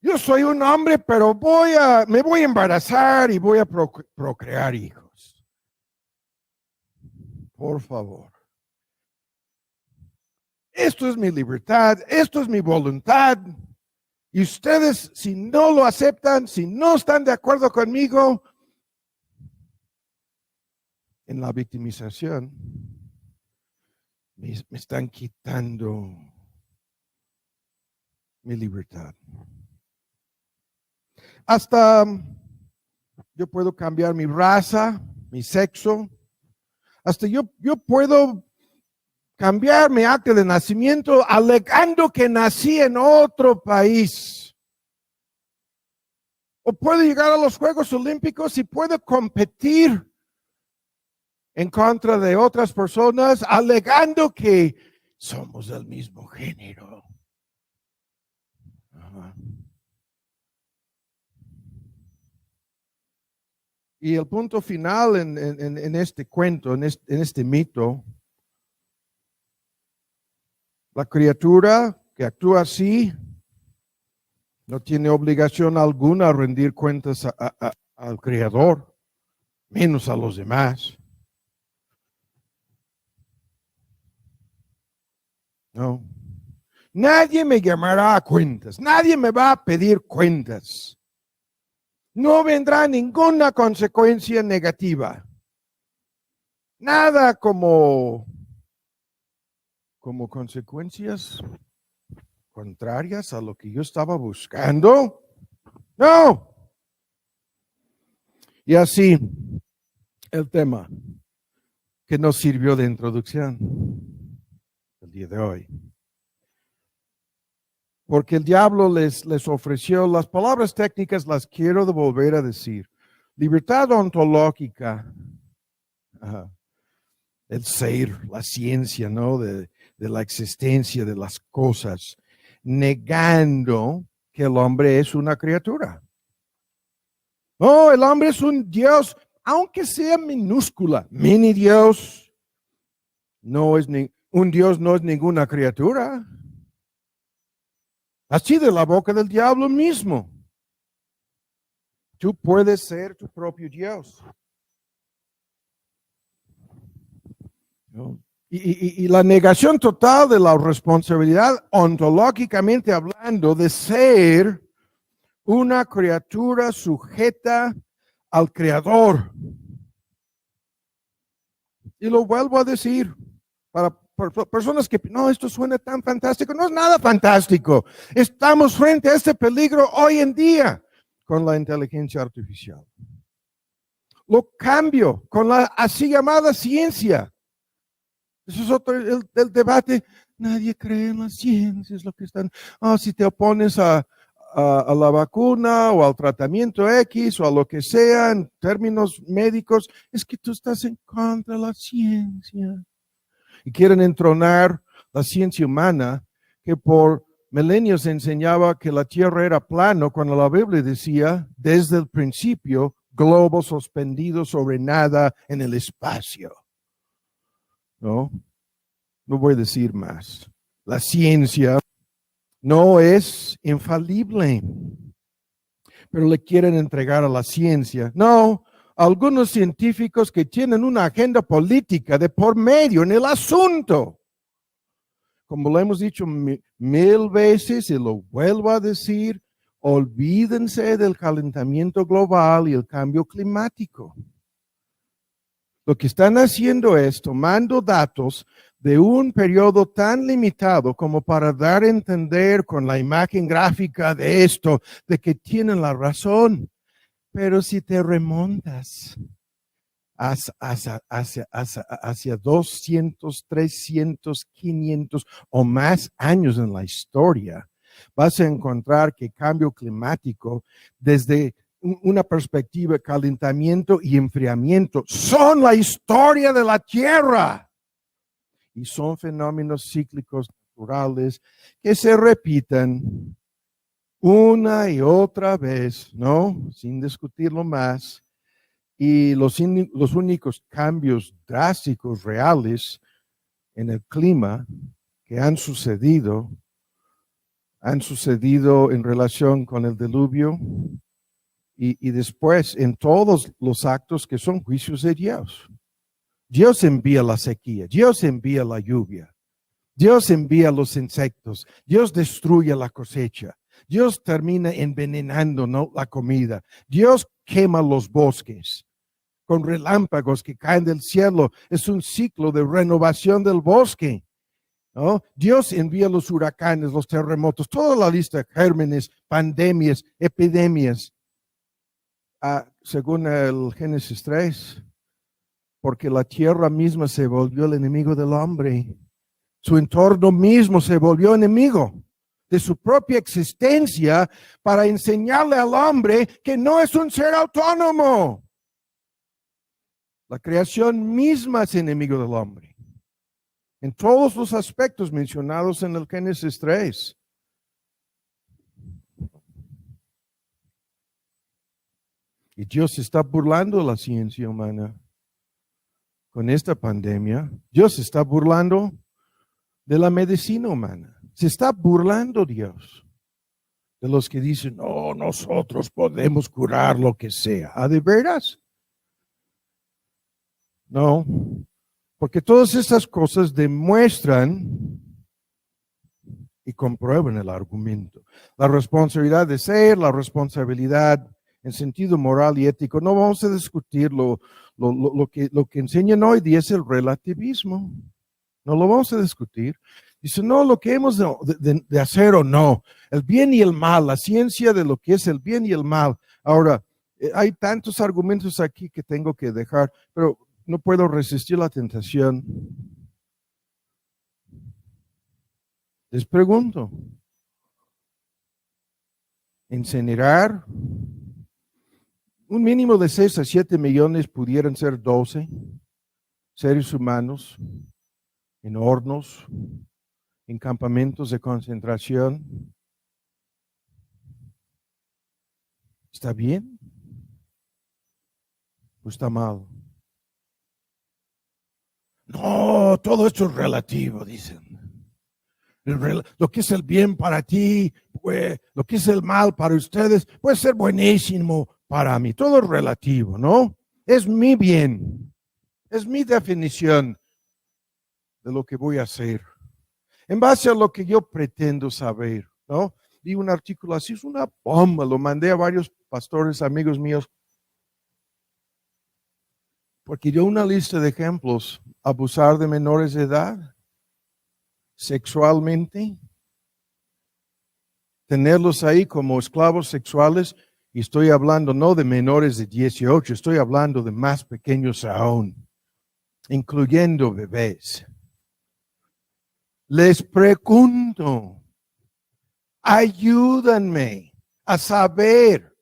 Yo soy un hombre, pero me voy a embarazar y voy a procrear hijos. Por favor. Esto es mi libertad, esto es mi voluntad. Y ustedes, si no lo aceptan, si no están de acuerdo conmigo en la victimización, me están quitando mi libertad. Hasta yo puedo cambiar mi raza, mi sexo. Hasta yo puedo cambiar mi acta de nacimiento alegando que nací en otro país. o puede llegar a los Juegos Olímpicos y puede competir en contra de otras personas alegando que somos del mismo género. Ajá. Y el punto final en este cuento, en este mito, la criatura que actúa así no tiene obligación alguna a rendir cuentas al Creador, menos a los demás. No. Nadie me llamará a cuentas, nadie me va a pedir cuentas. No vendrá ninguna consecuencia negativa. Nada como consecuencias contrarias a lo que yo estaba buscando. No. Y así el tema que nos sirvió de introducción el día de hoy. Porque el diablo les ofreció, las palabras técnicas las quiero volver a decir. Libertad ontológica, el ser, la ciencia, ¿no? De la existencia de las cosas, negando que el hombre es una criatura. No, el hombre es un Dios, aunque sea minúscula, mini Dios. Un Dios no es ninguna criatura. Así de la boca del diablo mismo. Tú puedes ser tu propio Dios. ¿No? Y la negación total de la responsabilidad, ontológicamente hablando, de ser una criatura sujeta al Creador. Y lo vuelvo a decir, para personas que, no, esto suena tan fantástico. No es nada fantástico. Estamos frente a este peligro hoy en día con la inteligencia artificial. Lo cambio con la así llamada ciencia. Eso es otro, el debate. Nadie cree en la ciencia, es lo que están. Si te opones a la vacuna o al tratamiento X o a lo que sea en términos médicos, es que tú estás en contra de la ciencia. Y quieren entronar la ciencia humana que por milenios enseñaba que la tierra era plano, cuando la Biblia decía desde el principio globo suspendido sobre nada en el espacio. No voy a decir más. La ciencia no es infalible, pero le quieren entregar a la ciencia. No, algunos científicos que tienen una agenda política de por medio en el asunto. Como lo hemos dicho mil veces y lo vuelvo a decir, olvídense del calentamiento global y el cambio climático. Lo que están haciendo es tomando datos de un periodo tan limitado como para dar a entender con la imagen gráfica de esto, de que tienen la razón. Pero si te remontas hacia 200, 300, 500 o más años en la historia, vas a encontrar que cambio climático, desde una perspectiva de calentamiento y enfriamiento, son la historia de la Tierra. Y son fenómenos cíclicos naturales que se repiten una y otra vez, ¿no? Sin discutirlo más. Y los únicos cambios drásticos, reales, en el clima que han sucedido en relación con el diluvio y después en todos los actos que son juicios de Dios. Dios envía la sequía, Dios envía la lluvia, Dios envía los insectos, Dios destruye la cosecha, Dios termina envenenando, ¿no?, la comida, Dios quema los bosques con relámpagos que caen del cielo. Es un ciclo de renovación del bosque, ¿no? Dios envía los huracanes, los terremotos, toda la lista, gérmenes, pandemias, epidemias. Según el Génesis 3, porque la tierra misma se volvió el enemigo del hombre. Su entorno mismo se volvió enemigo de su propia existencia para enseñarle al hombre que no es un ser autónomo. La creación misma es enemigo del hombre, en todos los aspectos mencionados en el Génesis 3. Y Dios se está burlando de la ciencia humana con esta pandemia. Dios se está burlando de la medicina humana. Se está burlando Dios de los que dicen, no, nosotros podemos curar lo que sea. ¿Ah, de veras? No, porque todas estas cosas demuestran y comprueban el argumento. La responsabilidad de ser, la responsabilidad en sentido moral y ético. No vamos a discutir lo que enseñan hoy día es el relativismo. No lo vamos a discutir. Dice, no, lo que hemos de hacer o no, el bien y el mal, la ciencia de lo que es el bien y el mal. Ahora, hay tantos argumentos aquí que tengo que dejar, pero no puedo resistir la tentación. Les pregunto, incinerar un mínimo de 6 a 7 millones, pudieran ser 12 seres humanos en hornos, en campamentos de concentración. ¿Está bien o está mal? No, todo esto es relativo, dicen. Lo que es el bien para ti, pues, lo que es el mal para ustedes, puede ser buenísimo para mí. Todo es relativo, ¿no? Es mi bien, es mi definición de lo que voy a hacer, en base a lo que yo pretendo saber, ¿no? Vi un artículo así, es una bomba, lo mandé a varios pastores, amigos míos, porque dio una lista de ejemplos: abusar de menores de edad, sexualmente, tenerlos ahí como esclavos sexuales, y estoy hablando no de menores de 18, estoy hablando de más pequeños aún, incluyendo bebés. Les pregunto, ayúdenme a saber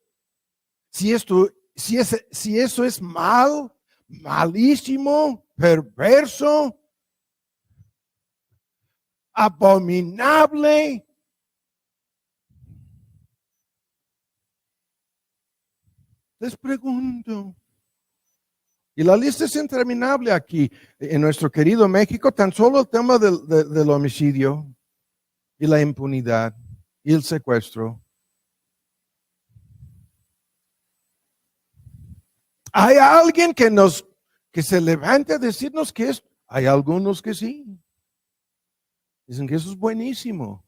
si eso es mal, malísimo, perverso, abominable. Les pregunto. Y la lista es interminable aquí. En nuestro querido México, tan solo el tema del homicidio y la impunidad y el secuestro. ¿Hay alguien que se levante a decirnos que es? Hay algunos que sí. Dicen que eso es buenísimo.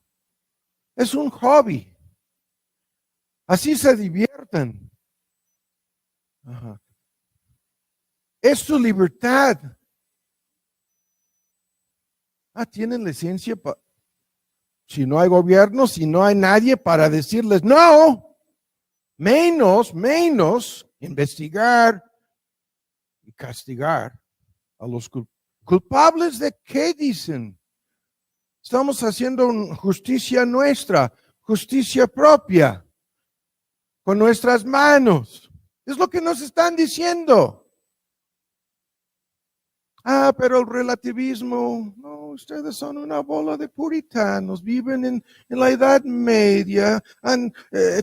Es un hobby. Así se divierten. Ajá. Es su libertad. Tienen licencia si no hay gobierno, si no hay nadie para decirles no, menos investigar y castigar a los culpables. ¿De qué dicen? Estamos haciendo justicia nuestra, justicia propia, con nuestras manos. Es lo que nos están diciendo. Pero el relativismo, no, ustedes son una bola de puritanos, viven en la Edad Media,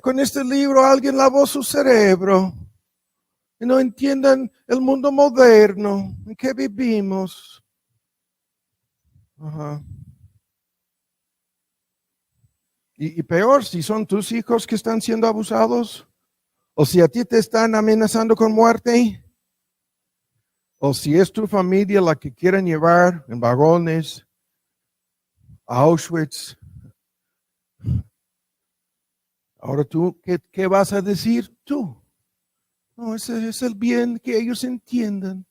con este libro alguien lavó su cerebro, y no entiendan el mundo moderno en que vivimos. Ajá. Y peor, si son tus hijos que están siendo abusados, o si a ti te están amenazando con muerte, o si es tu familia la que quieren llevar en vagones a Auschwitz. Ahora tú, ¿qué vas a decir tú? No, ese es el bien que ellos entiendan.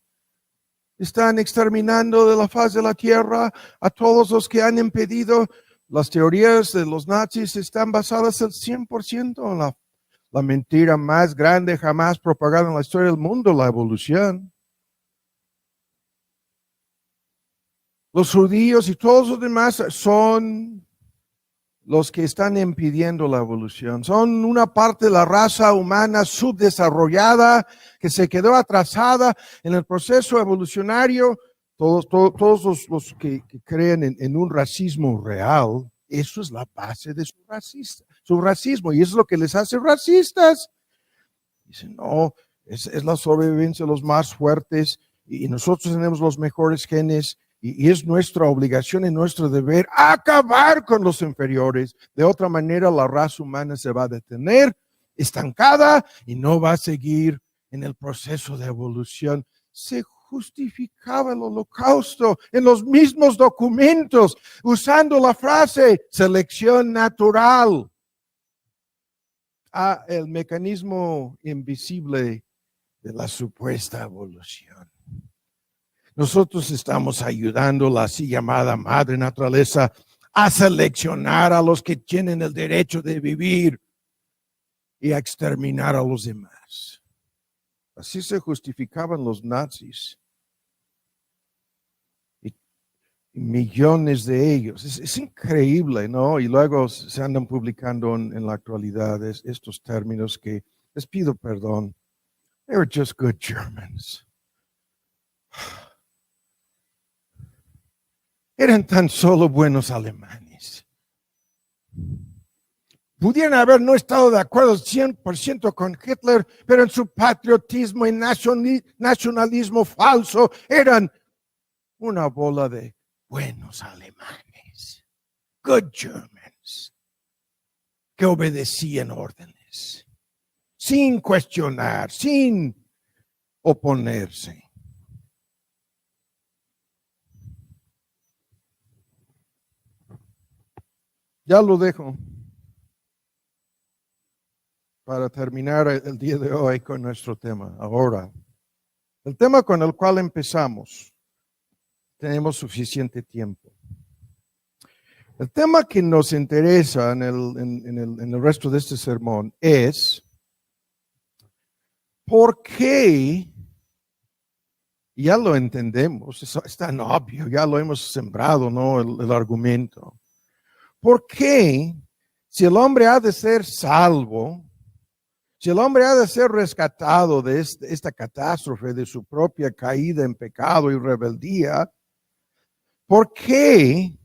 Están exterminando de la faz de la tierra a todos los que han impedido. Las teorías de los nazis están basadas al 100% en la mentira más grande jamás propagada en la historia del mundo, la evolución. Los judíos y todos los demás son los que están impidiendo la evolución. Son una parte de la raza humana subdesarrollada que se quedó atrasada en el proceso evolucionario. Todos los que creen en un racismo real, eso es la base de su racismo, y eso es lo que les hace racistas. Dicen, no, es la sobrevivencia de los más fuertes, y nosotros tenemos los mejores genes, y es nuestra obligación y nuestro deber acabar con los inferiores. De otra manera, la raza humana se va a detener, estancada, y no va a seguir en el proceso de evolución. Se justificaba el holocausto en los mismos documentos, usando la frase selección natural. El mecanismo invisible de la supuesta evolución. Nosotros estamos ayudando a la así llamada madre naturaleza a seleccionar a los que tienen el derecho de vivir y a exterminar a los demás. Así se justificaban los nazis. Y millones de ellos. Es increíble, ¿no? Y luego se andan publicando en la actualidad estos términos que les pido perdón. They were just good Germans. Eran tan solo buenos alemanes. Pudieran haber no estado de acuerdo 100% con Hitler, pero en su patriotismo y nacionalismo falso eran una bola de buenos alemanes. Good Germans. Que obedecían órdenes. Sin cuestionar, sin oponerse. Ya lo dejo para terminar el día de hoy con nuestro tema. Ahora, el tema con el cual empezamos, tenemos suficiente tiempo. El tema que nos interesa en el resto de este sermón es ¿por qué? Ya lo entendemos, es tan obvio, ya lo hemos sembrado, ¿no? El argumento. ¿Por qué, si el hombre ha de ser salvo, si el hombre ha de ser rescatado de esta catástrofe, de su propia caída en pecado y rebeldía, por qué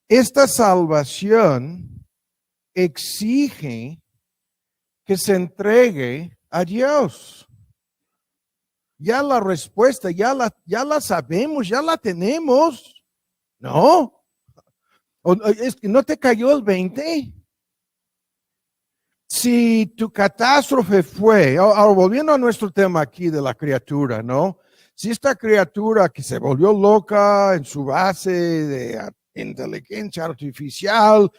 esta salvación exige que se entregue a Dios? Ya la respuesta, ya la sabemos, ya la tenemos, ¿no? ¿Es que no te cayó el 20? Si tu catástrofe fue, ahora volviendo a nuestro tema aquí de la criatura, ¿no? Si esta criatura que se volvió loca en su base de inteligencia artificial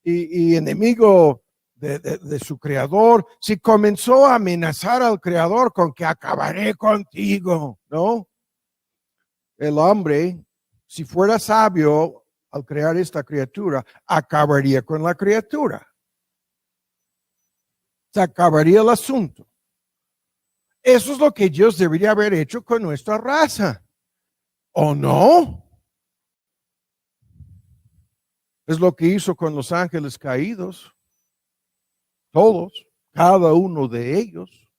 y enemigo de su creador, si comenzó a amenazar al creador con que acabaré contigo, ¿no? El hombre, si fuera sabio, al crear esta criatura, acabaría con la criatura. Se acabaría el asunto. Eso es lo que Dios debería haber hecho con nuestra raza. ¿O no? Es lo que hizo con los ángeles caídos. Todos, cada uno de ellos,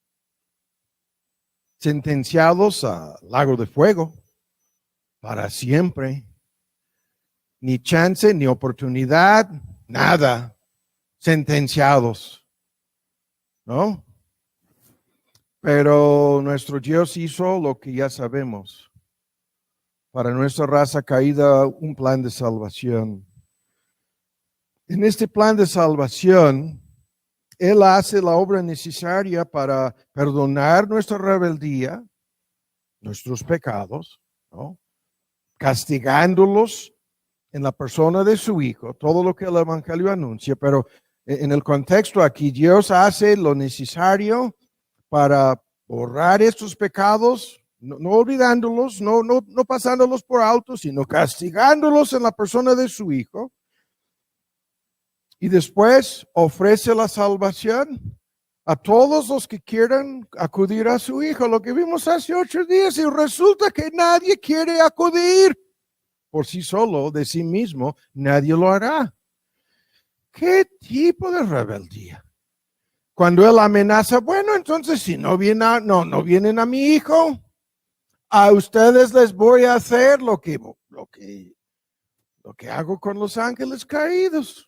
sentenciados al lago de fuego para siempre. Ni chance, ni oportunidad, nada. Sentenciados, ¿no? Pero nuestro Dios hizo lo que ya sabemos. Para nuestra raza caída, un plan de salvación. En este plan de salvación, Él hace la obra necesaria para perdonar nuestra rebeldía, nuestros pecados, ¿no? Castigándolos en la persona de su Hijo, todo lo que el Evangelio anuncia, pero en el contexto aquí, Dios hace lo necesario para borrar estos pecados, no olvidándolos, no pasándolos por alto, sino castigándolos en la persona de su Hijo. Y después ofrece la salvación a todos los que quieran acudir a su Hijo, lo que vimos hace 8 días, y resulta que nadie quiere acudir. Por sí solo, de sí mismo, nadie lo hará. ¿Qué tipo de rebeldía? Cuando él amenaza, bueno, entonces si no vienen a mi hijo, a ustedes les voy a hacer lo que hago con los ángeles caídos.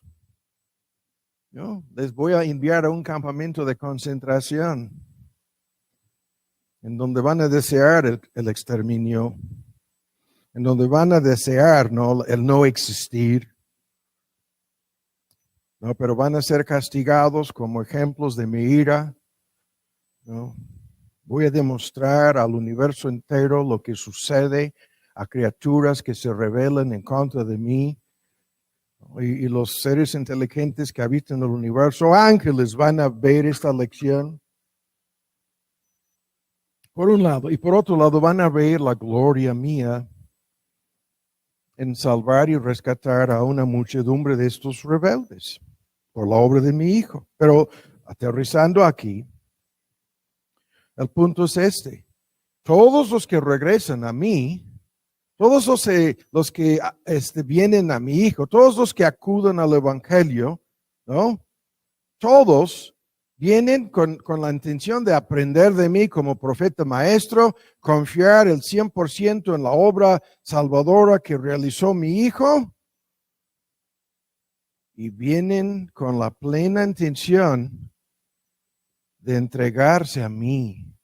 Yo les voy a enviar a un campamento de concentración en donde van a desear el exterminio, en donde van a desear el no existir, ¿no? Pero van a ser castigados como ejemplos de mi ira, ¿no? Voy a demostrar al universo entero lo que sucede a criaturas que se rebelan en contra de mí. Y los seres inteligentes que habitan el universo, ángeles, van a ver esta lección. Por un lado. Y por otro lado, van a ver la gloria mía en salvar y rescatar a una muchedumbre de estos rebeldes por la obra de mi Hijo. Pero aterrizando aquí, el punto es este. Todos los que regresan a mí, todos los que vienen a mi Hijo, todos los que acuden al Evangelio, ¿no? Todos vienen con la intención de aprender de mí como profeta maestro, confiar el 100% en la obra salvadora que realizó mi Hijo, y vienen con la plena intención de entregarse a mí,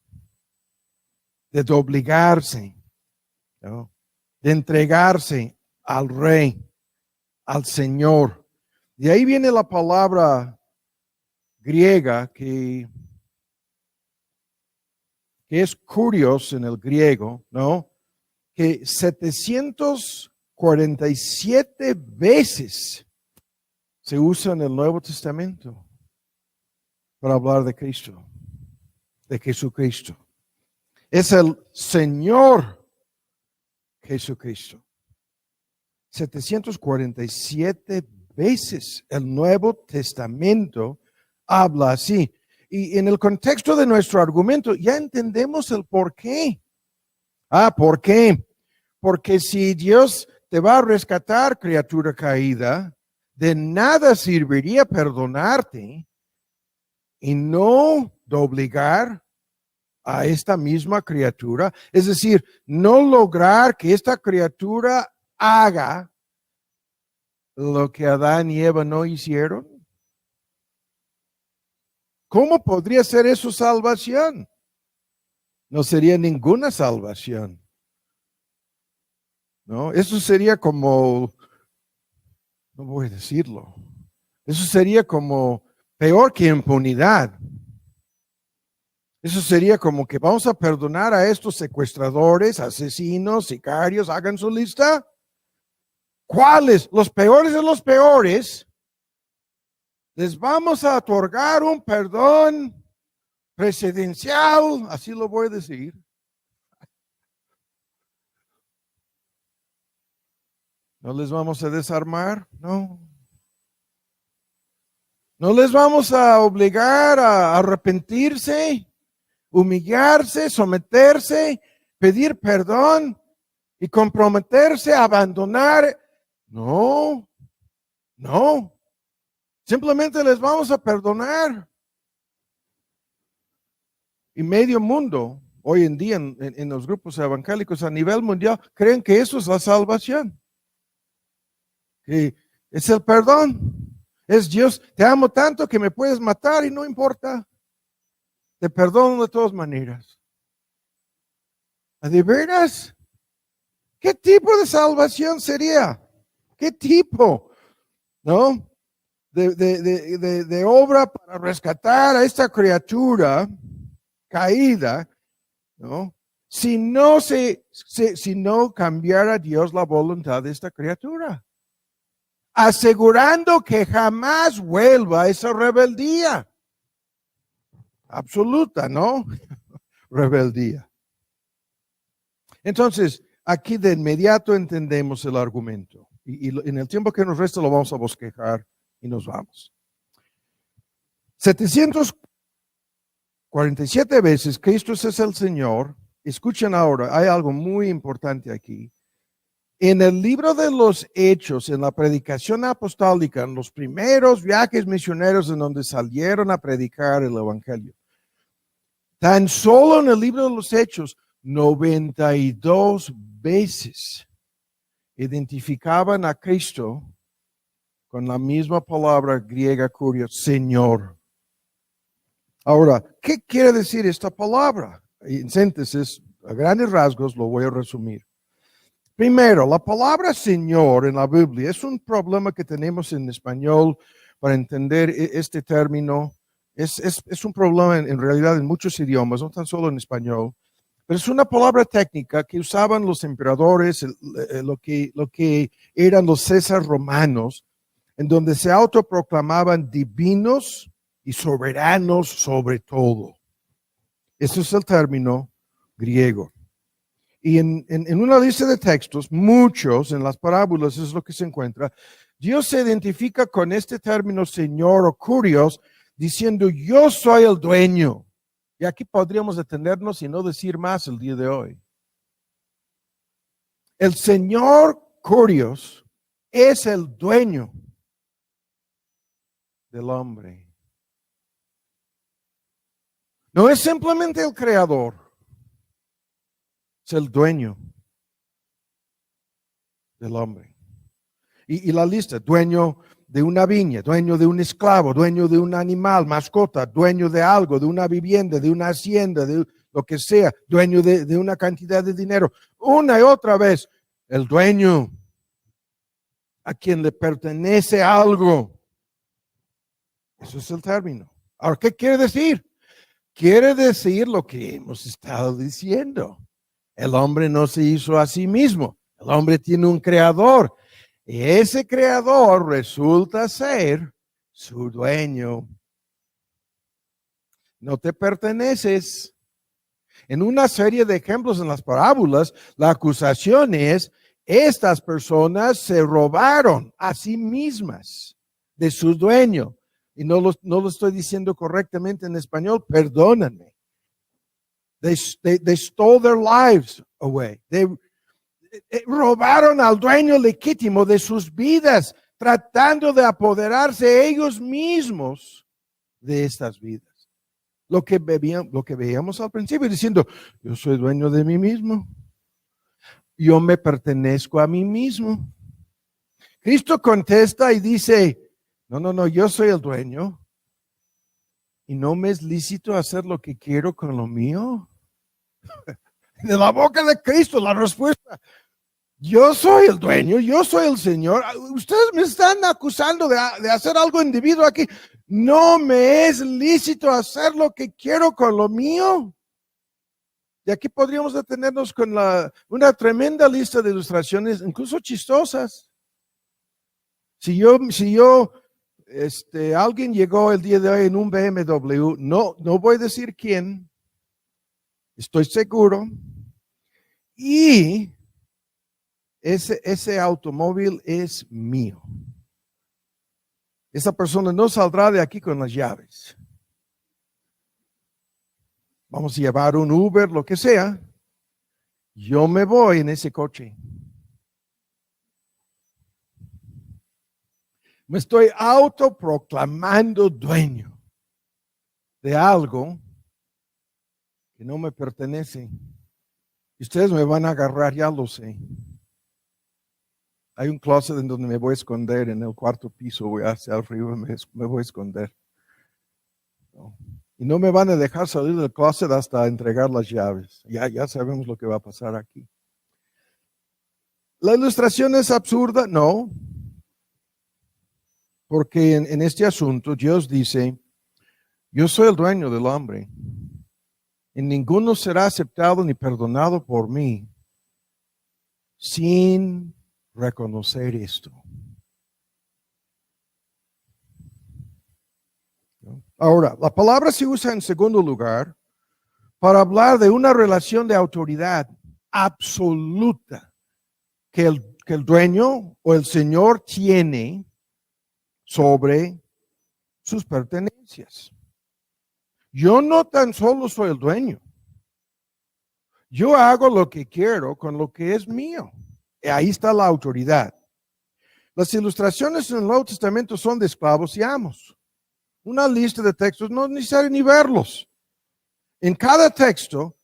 de doblegarse, ¿no? De entregarse al Rey, al Señor. De ahí viene la palabra griega que es curioso en el griego, ¿no? Que 747 veces se usa en el Nuevo Testamento para hablar de Cristo, de Jesucristo. Es el Señor Jesucristo. 747 veces el Nuevo Testamento habla así. Y en el contexto de nuestro argumento ya entendemos el por qué. ¿Por qué? Porque si Dios te va a rescatar, criatura caída, de nada serviría perdonarte y no doblegar a esta misma criatura. Es decir, no lograr que esta criatura haga lo que Adán y Eva no hicieron. ¿Cómo podría ser eso salvación? No sería ninguna salvación. ¿No? Eso sería como, no voy a decirlo, eso sería como peor que impunidad. Eso sería como que vamos a perdonar a estos secuestradores, asesinos, sicarios, hagan su lista. ¿Cuáles? Los peores de los peores. Les vamos a otorgar un perdón presidencial, así lo voy a decir. ¿No les vamos a desarmar? No. ¿No les vamos a obligar a arrepentirse, humillarse, someterse, pedir perdón y comprometerse a abandonar? No. Simplemente les vamos a perdonar. Y medio mundo, hoy en día en los grupos evangélicos a nivel mundial, creen que eso es la salvación. Que es el perdón. Es Dios, te amo tanto que me puedes matar y no importa. Te perdono de todas maneras. ¿De veras? ¿Qué tipo de salvación sería? ¿Qué tipo? ¿No? De obra para rescatar a esta criatura caída, ¿no? Si no cambiara Dios la voluntad de esta criatura, asegurando que jamás vuelva a esa rebeldía absoluta, ¿no? Rebeldía. Entonces, aquí de inmediato entendemos el argumento. Y en el tiempo que nos resta lo vamos a bosquejar y nos vamos. 747 veces Cristo es el Señor. Escuchen ahora, hay algo muy importante aquí. En el libro de los Hechos, en la predicación apostólica, en los primeros viajes misioneros en donde salieron a predicar el evangelio, tan solo en el libro de los Hechos, 92 veces identificaban a Cristo con la misma palabra griega kurios, Señor. Ahora, ¿qué quiere decir esta palabra? En síntesis, a grandes rasgos, lo voy a resumir. Primero, la palabra Señor en la Biblia es un problema que tenemos en español para entender este término. Es un problema en realidad en muchos idiomas, no tan solo en español. Pero es una palabra técnica que usaban los emperadores, lo que eran los César romanos, en donde se autoproclamaban divinos y soberanos sobre todo. Ese es el término griego. Y en una lista de textos, muchos, en las parábolas es lo que se encuentra, Dios se identifica con este término Señor o kurios, diciendo yo soy el dueño. Y aquí podríamos detenernos y no decir más el día de hoy. El Señor kurios es el dueño del hombre. No es simplemente el creador, es el dueño del hombre. Y la lista, dueño de una viña, dueño de un esclavo, dueño de un animal, mascota, dueño de algo, de una vivienda, de una hacienda, de lo que sea, dueño de una cantidad de dinero. Una y otra vez, el dueño a quien le pertenece algo. Eso es el término. Ahora, ¿qué quiere decir? Quiere decir lo que hemos estado diciendo. El hombre no se hizo a sí mismo. El hombre tiene un creador. Y ese creador resulta ser su dueño. No te perteneces. En una serie de ejemplos en las parábolas, la acusación es, estas personas se robaron a sí mismas de su dueño. Y no lo estoy diciendo correctamente en español, perdónenme. They stole their lives away. Robaron al dueño legítimo de sus vidas, tratando de apoderarse ellos mismos de estas vidas. Lo que veíamos al principio, diciendo, yo soy dueño de mí mismo. Yo me pertenezco a mí mismo. Cristo contesta y dice, no, yo soy el dueño. ¿Y no me es lícito hacer lo que quiero con lo mío? De la boca de Cristo, la respuesta. Yo soy el dueño, yo soy el Señor. Ustedes me están acusando de hacer algo indebido aquí. No me es lícito hacer lo que quiero con lo mío. Y aquí podríamos detenernos con una tremenda lista de ilustraciones, incluso chistosas. Si alguien llegó el día de hoy en un BMW, no voy a decir quién, estoy seguro, y ese automóvil es mío. Esa persona no saldrá de aquí con las llaves. Vamos a llevar un Uber, lo que sea. Yo me voy en ese coche. Me estoy autoproclamando dueño de algo que no me pertenece. Y ustedes me van a agarrar, ya lo sé. Hay un closet en donde me voy a esconder, en el cuarto piso, voy hacia arriba, me voy a esconder. No. Y no me van a dejar salir del closet hasta entregar las llaves. Ya sabemos lo que va a pasar aquí. ¿La ilustración es absurda? No. Porque en este asunto Dios dice, yo soy el dueño del hombre. Y ninguno será aceptado ni perdonado por mí sin reconocer esto. Ahora, la palabra se usa en segundo lugar para hablar de una relación de autoridad absoluta que el dueño o el señor tiene sobre sus pertenencias. Yo no tan solo soy el dueño. Yo hago lo que quiero con lo que es mío. Ahí está la autoridad. Las ilustraciones en el Nuevo Testamento son de esclavos y amos. Una lista de textos, no es necesario ni verlos. En cada texto,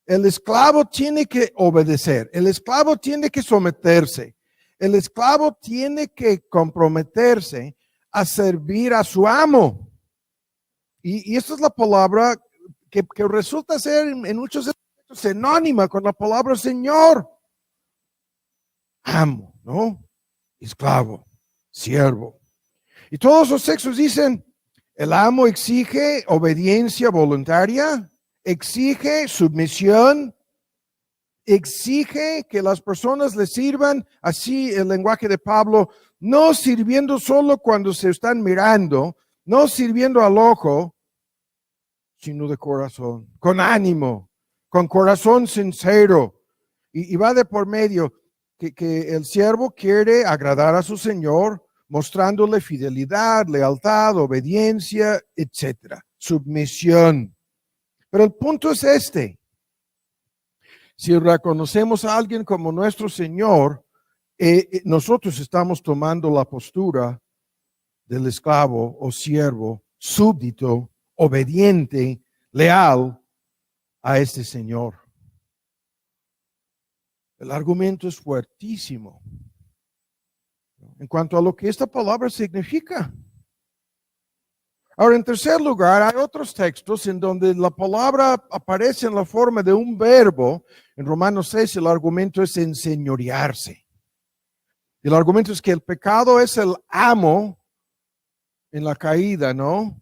el esclavo tiene que obedecer, el esclavo tiene que someterse, el esclavo tiene que comprometerse a servir a su amo. Y esta es la palabra que resulta ser en muchos textos sinónima con la palabra Señor. Amo, ¿no? Esclavo, siervo. Y todos los textos dicen, el amo exige obediencia voluntaria, exige submisión, exige que las personas le sirvan, así el lenguaje de Pablo, no sirviendo solo cuando se están mirando, no sirviendo al ojo, sino de corazón, con ánimo, con corazón sincero. Y va de por medio que el siervo quiere agradar a su Señor, mostrándole fidelidad, lealtad, obediencia, etcétera, submisión. Pero el punto es este. Si reconocemos a alguien como nuestro Señor, nosotros estamos tomando la postura del esclavo o siervo, súbdito, obediente, leal a este Señor. El argumento es fuertísimo en cuanto a lo que esta palabra significa. Ahora, en tercer lugar, hay otros textos en donde la palabra aparece en la forma de un verbo. En Romanos 6 el argumento es enseñorearse. El argumento es que el pecado es el amo en la caída, ¿no?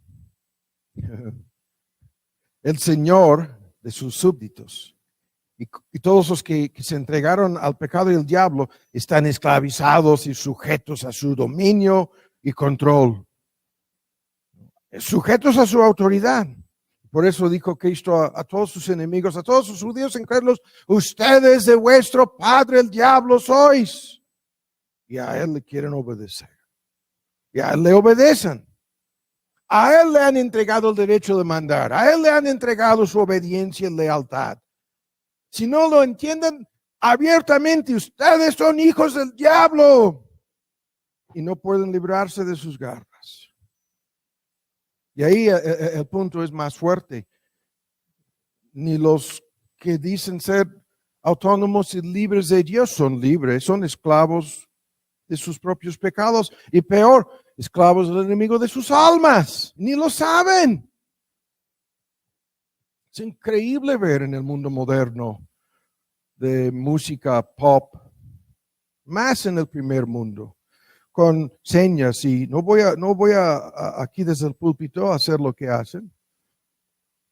El Señor de sus súbditos. Y todos los que se entregaron al pecado y al diablo están esclavizados y sujetos a su dominio y control. Sujetos a su autoridad. Por eso dijo Cristo a todos sus enemigos, a todos sus judíos incrédulos, ustedes de vuestro padre el diablo sois. Y a él le quieren obedecer. Y a él le obedecen. A él le han entregado el derecho de mandar. A él le han entregado su obediencia y lealtad. Si no lo entienden abiertamente, ustedes son hijos del diablo y no pueden librarse de sus garras. Y ahí el punto es más fuerte. Ni los que dicen ser autónomos y libres de Dios son libres, son esclavos de sus propios pecados y peor, esclavos del enemigo de sus almas. Ni lo saben. Es increíble ver en el mundo moderno de música pop, más en el primer mundo, con señas, y no voy a aquí desde el púlpito a hacer lo que hacen.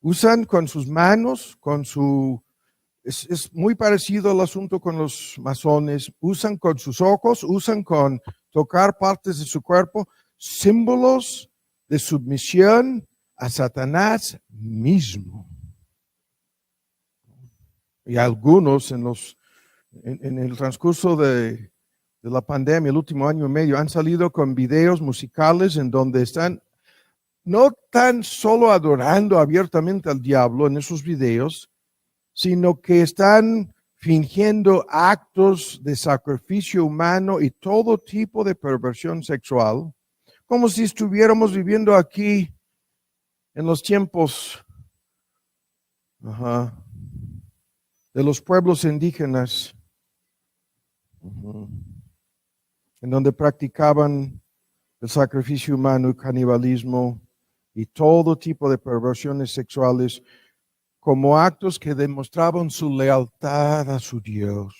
Usan con sus manos, es muy parecido al asunto con los masones, usan con sus ojos, usan con tocar partes de su cuerpo, símbolos de submisión a Satanás mismo. Y algunos en el transcurso de la pandemia, el último año y medio, han salido con videos musicales en donde están no tan solo adorando abiertamente al diablo en esos videos, sino que están fingiendo actos de sacrificio humano y todo tipo de perversión sexual, como si estuviéramos viviendo aquí en los tiempos de los pueblos indígenas, en donde practicaban el sacrificio humano y canibalismo y todo tipo de perversiones sexuales como actos que demostraban su lealtad a su Dios.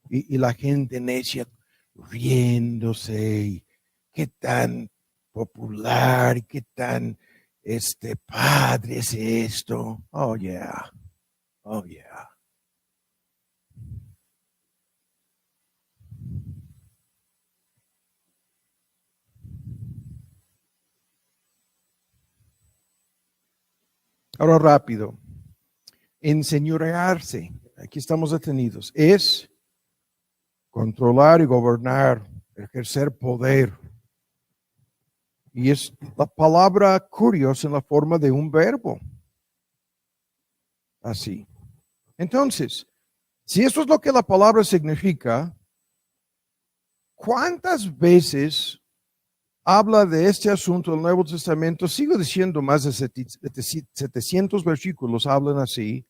Y la gente necia riéndose, y qué tan popular y qué tan padre es esto. Oh yeah. Oh yeah. Ahora rápido. Enseñorearse, aquí estamos detenidos, es controlar y gobernar, ejercer poder. Y es la palabra curios en la forma de un verbo. Así. Entonces, Si esto es lo que la palabra significa, ¿cuántas veces habla de este asunto del Nuevo Testamento? Sigo diciendo, más de 700 versículos hablan así.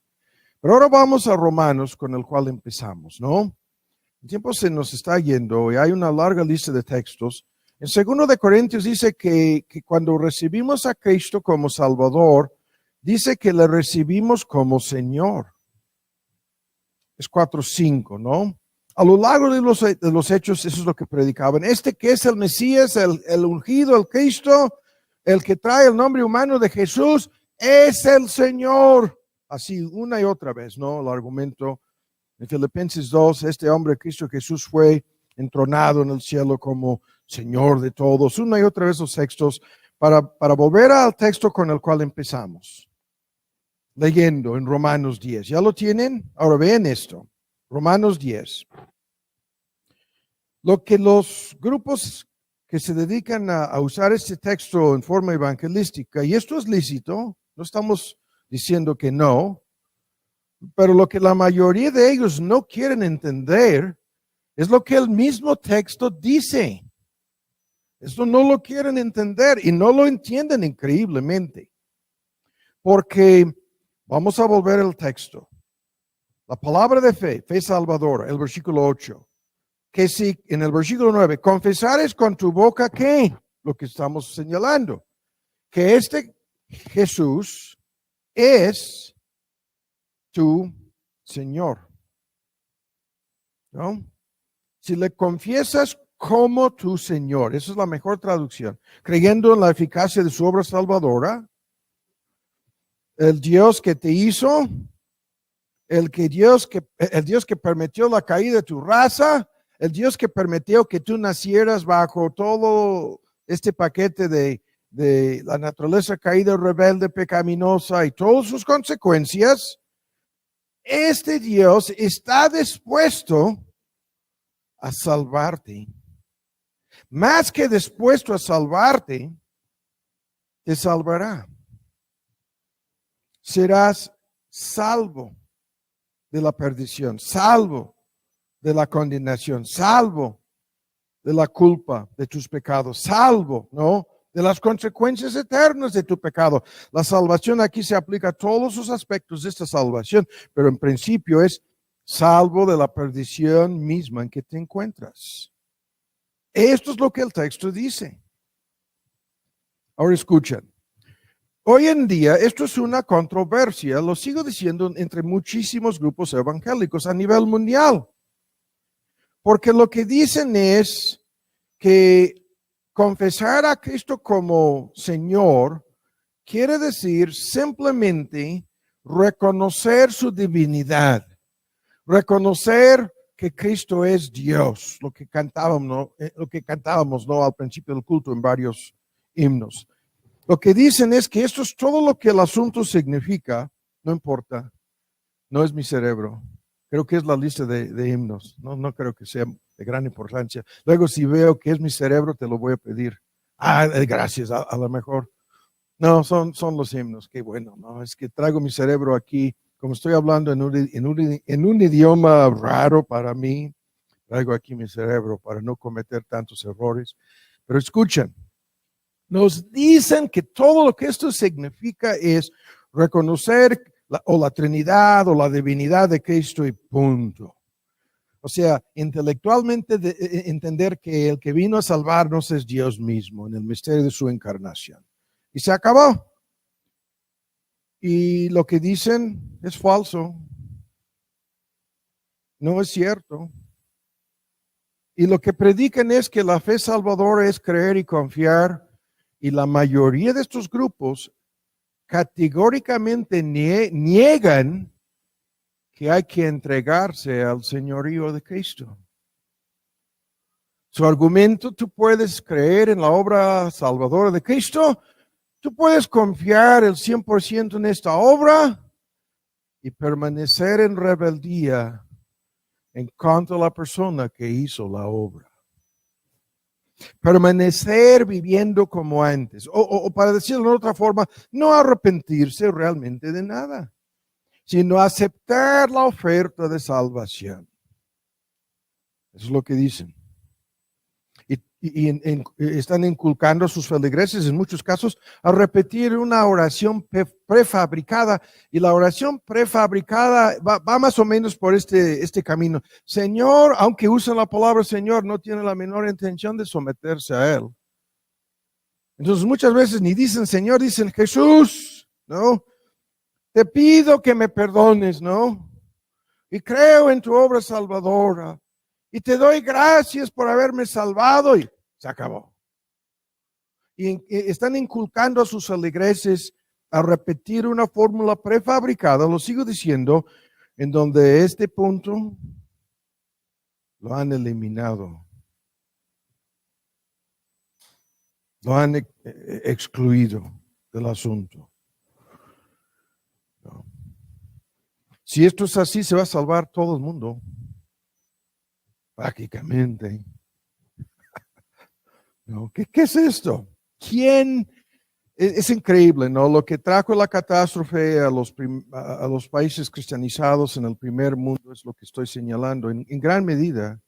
Pero ahora vamos a Romanos, con el cual empezamos, ¿no? El tiempo se nos está yendo y hay una larga lista de textos. En 2 de Corintios dice que cuando recibimos a Cristo como Salvador, dice que le recibimos como Señor. Es 4:5, ¿no? A lo largo de los hechos, eso es lo que predicaban. Este que es el Mesías, el ungido, el Cristo, el que trae el nombre humano de Jesús, es el Señor. Así una y otra vez, ¿no? El argumento en Filipenses 2, este hombre, Cristo Jesús, fue entronado en el cielo como Señor de todos. Una y otra vez los textos para volver al texto con el cual empezamos. Leyendo en Romanos 10. ¿Ya lo tienen? Ahora vean esto. Romanos 10. Lo que los grupos que se dedican a usar este texto en forma evangelística, y esto es lícito, no estamos diciendo que no, pero lo que la mayoría de ellos no quieren entender es lo que el mismo texto dice. Esto no lo quieren entender y no lo entienden increíblemente. Porque vamos a volver al texto. La palabra de fe, fe salvadora, el versículo 8. Que si en el versículo 9, confesares con tu boca que, lo que estamos señalando, que este Jesús es tu Señor. ¿No? Si le confiesas como tu Señor, esa es la mejor traducción, creyendo en la eficacia de su obra salvadora, el Dios que te hizo, el Dios que permitió la caída de tu raza, el Dios que permitió que tú nacieras bajo todo este paquete de la naturaleza caída, rebelde, pecaminosa y todas sus consecuencias, este Dios está dispuesto a salvarte. Más que dispuesto a salvarte, te salvará. Serás salvo de la perdición, salvo de la condenación, salvo de la culpa de tus pecados, salvo, ¿no?, de las consecuencias eternas de tu pecado. La salvación aquí se aplica a todos los aspectos de esta salvación, pero en principio es salvo de la perdición misma en que te encuentras. Esto es lo que el texto dice. Ahora escuchen. Hoy en día esto es una controversia, lo sigo diciendo, entre muchísimos grupos evangélicos a nivel mundial. Porque lo que dicen es que confesar a Cristo como Señor quiere decir simplemente reconocer su divinidad, reconocer que Cristo es Dios, lo que cantábamos, ¿no?, al principio del culto en varios himnos. Lo que dicen es que esto es todo lo que el asunto significa, no importa, no es mi cerebro. Creo que es la lista de himnos, no creo que sea de gran importancia. Luego si veo que es mi cerebro, te lo voy a pedir. Gracias, a lo mejor. No, son los himnos, qué bueno, no, es que traigo mi cerebro aquí, como estoy hablando en un idioma raro para mí, traigo aquí mi cerebro para no cometer tantos errores. Pero escuchen. Nos dicen que todo lo que esto significa es reconocer la Trinidad o la divinidad de Cristo y punto. O sea, intelectualmente entender que el que vino a salvarnos es Dios mismo en el misterio de su encarnación. Y se acabó. Y lo que dicen es falso. No es cierto. Y lo que predican es que la fe salvadora es creer y confiar. Y la mayoría de estos grupos categóricamente niegan que hay que entregarse al señorío de Cristo. Su argumento: tú puedes creer en la obra salvadora de Cristo, tú puedes confiar el 100% en esta obra y permanecer en rebeldía en contra de la persona que hizo la obra. Permanecer viviendo como antes, o para decirlo de otra forma, no arrepentirse realmente de nada. sino aceptar la oferta de salvación. Eso es lo que dicen. Están inculcando a sus feligreses en muchos casos a repetir una oración prefabricada, y la oración prefabricada va más o menos por este camino. Señor, aunque usan la palabra Señor, no tiene la menor intención de someterse a Él. Entonces muchas veces ni dicen Señor, dicen Jesús, ¿no? Te pido que me perdones, ¿no? Y creo en tu obra salvadora. Y te doy gracias por haberme salvado, y se acabó. Y están inculcando a sus feligreses a repetir una fórmula prefabricada, lo sigo diciendo, en donde este punto lo han eliminado. Lo han excluido del asunto. No. Si esto es así, se va a salvar todo el mundo. Prácticamente. ¿No? ¿Qué es esto? ¿Quién? Es increíble, ¿no? Lo que trajo la catástrofe a los países cristianizados en el primer mundo es lo que estoy señalando. En gran medida,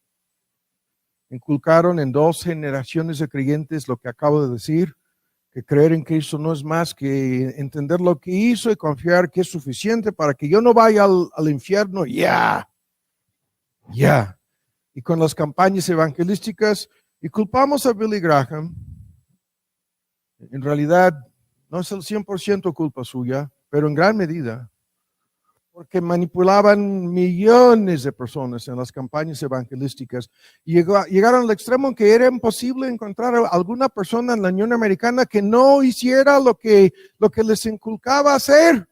inculcaron en 2 generaciones de creyentes lo que acabo de decir, que creer en Cristo no es más que entender lo que hizo y confiar que es suficiente para que yo no vaya al infierno. Ya. Y con las campañas evangelísticas, y culpamos a Billy Graham. En realidad, no es el 100% culpa suya, pero en gran medida, porque manipulaban millones de personas en las campañas evangelísticas. Llegaron al extremo en que era imposible encontrar a alguna persona en la Unión Americana que no hiciera lo que les inculcaba hacer.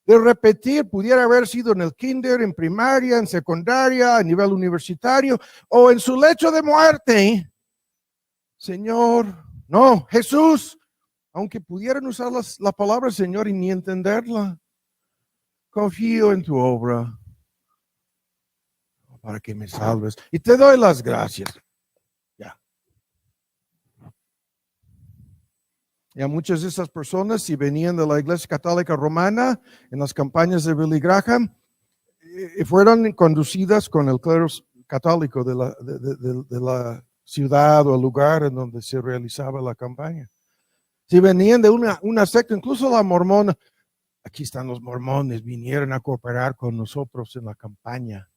De repetir, pudiera haber sido en el kinder, en primaria, en secundaria, a nivel universitario, o en su lecho de muerte. Señor, no, Jesús, aunque pudieran usar la palabra Señor y ni entenderla, confío en tu obra para que me salves y te doy las gracias. Ya. Y a muchas de esas personas, si venían de la Iglesia Católica Romana, en las campañas de Billy Graham, fueron conducidas con el clero católico de la ciudad o el lugar en donde se realizaba la campaña. Si venían de una secta, incluso la mormona, aquí están los mormones, vinieron a cooperar con nosotros en la campaña.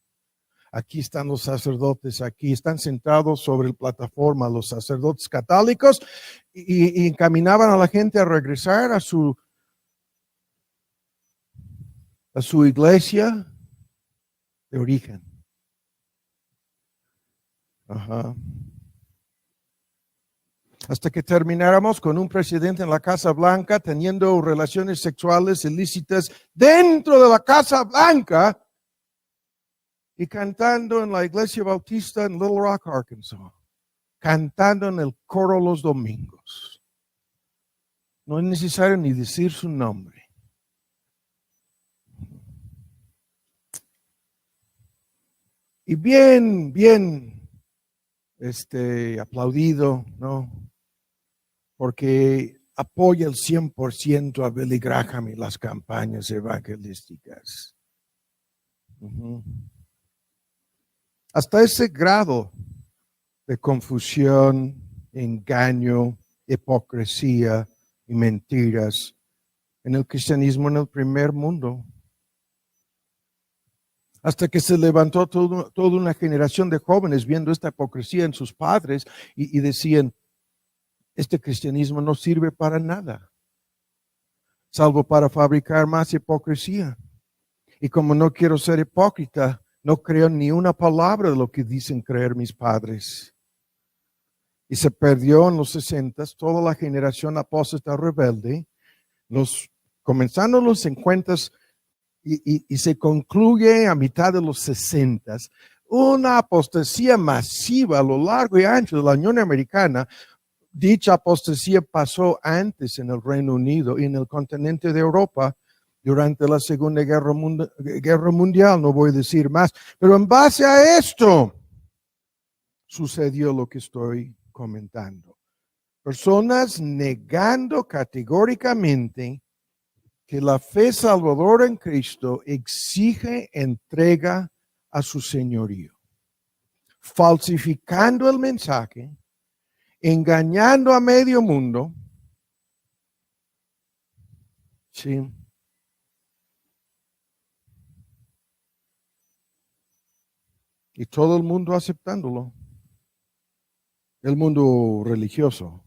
Aquí están los sacerdotes, aquí están sentados sobre la plataforma los sacerdotes católicos y encaminaban a la gente a regresar a su iglesia de origen. Ajá. Hasta que termináramos con un presidente en la Casa Blanca teniendo relaciones sexuales ilícitas dentro de la Casa Blanca y cantando en la iglesia bautista en Little Rock, Arkansas, cantando en el coro los domingos. No es necesario ni decir su nombre. Y bien, aplaudido, ¿no? Porque apoya el 100% a Billy Graham y las campañas evangelísticas. Uh-huh. Hasta ese grado de confusión, engaño, hipocresía y mentiras en el cristianismo en el primer mundo. Hasta que se levantó toda una generación de jóvenes viendo esta hipocresía en sus padres y decían, este cristianismo no sirve para nada, salvo para fabricar más hipocresía. Y como no quiero ser hipócrita, no creo ni una palabra de lo que dicen creer mis padres. Y se perdió en los 60s toda la generación apóstata rebelde, comenzando en los 50s y se concluye a mitad de los 60s, una apostasía masiva a lo largo y ancho de la Unión Americana. Dicha apostasía pasó antes en el Reino Unido y en el continente de Europa durante la Segunda Guerra Mundial, no voy a decir más, pero en base a esto sucedió lo que estoy comentando. Personas negando categóricamente que la fe salvadora en Cristo exige entrega a su señorío, falsificando el mensaje, engañando a medio mundo, ¿sí? Y todo el mundo aceptándolo, el mundo religioso.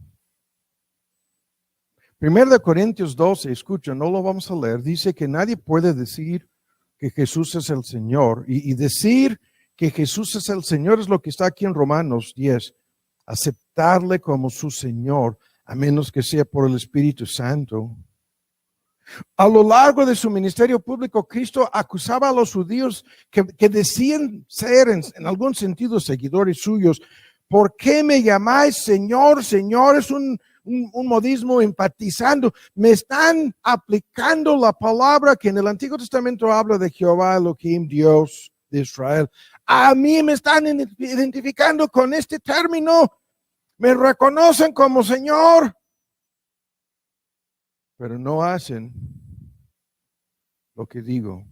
1 Corintios 12, escucha, no lo vamos a leer, dice que nadie puede decir que Jesús es el Señor. Y decir que Jesús es el Señor es lo que está aquí en Romanos 10. Aceptarle como su Señor, a menos que sea por el Espíritu Santo. A lo largo de su ministerio público, Cristo acusaba a los judíos que decían ser en algún sentido seguidores suyos. ¿Por qué me llamáis Señor? Señor es un modismo empatizando. Me están aplicando la palabra que en el Antiguo Testamento habla de Jehová Elohim, Dios de Israel. A mí me están identificando con este término. Me reconocen como Señor, pero no hacen lo que digo.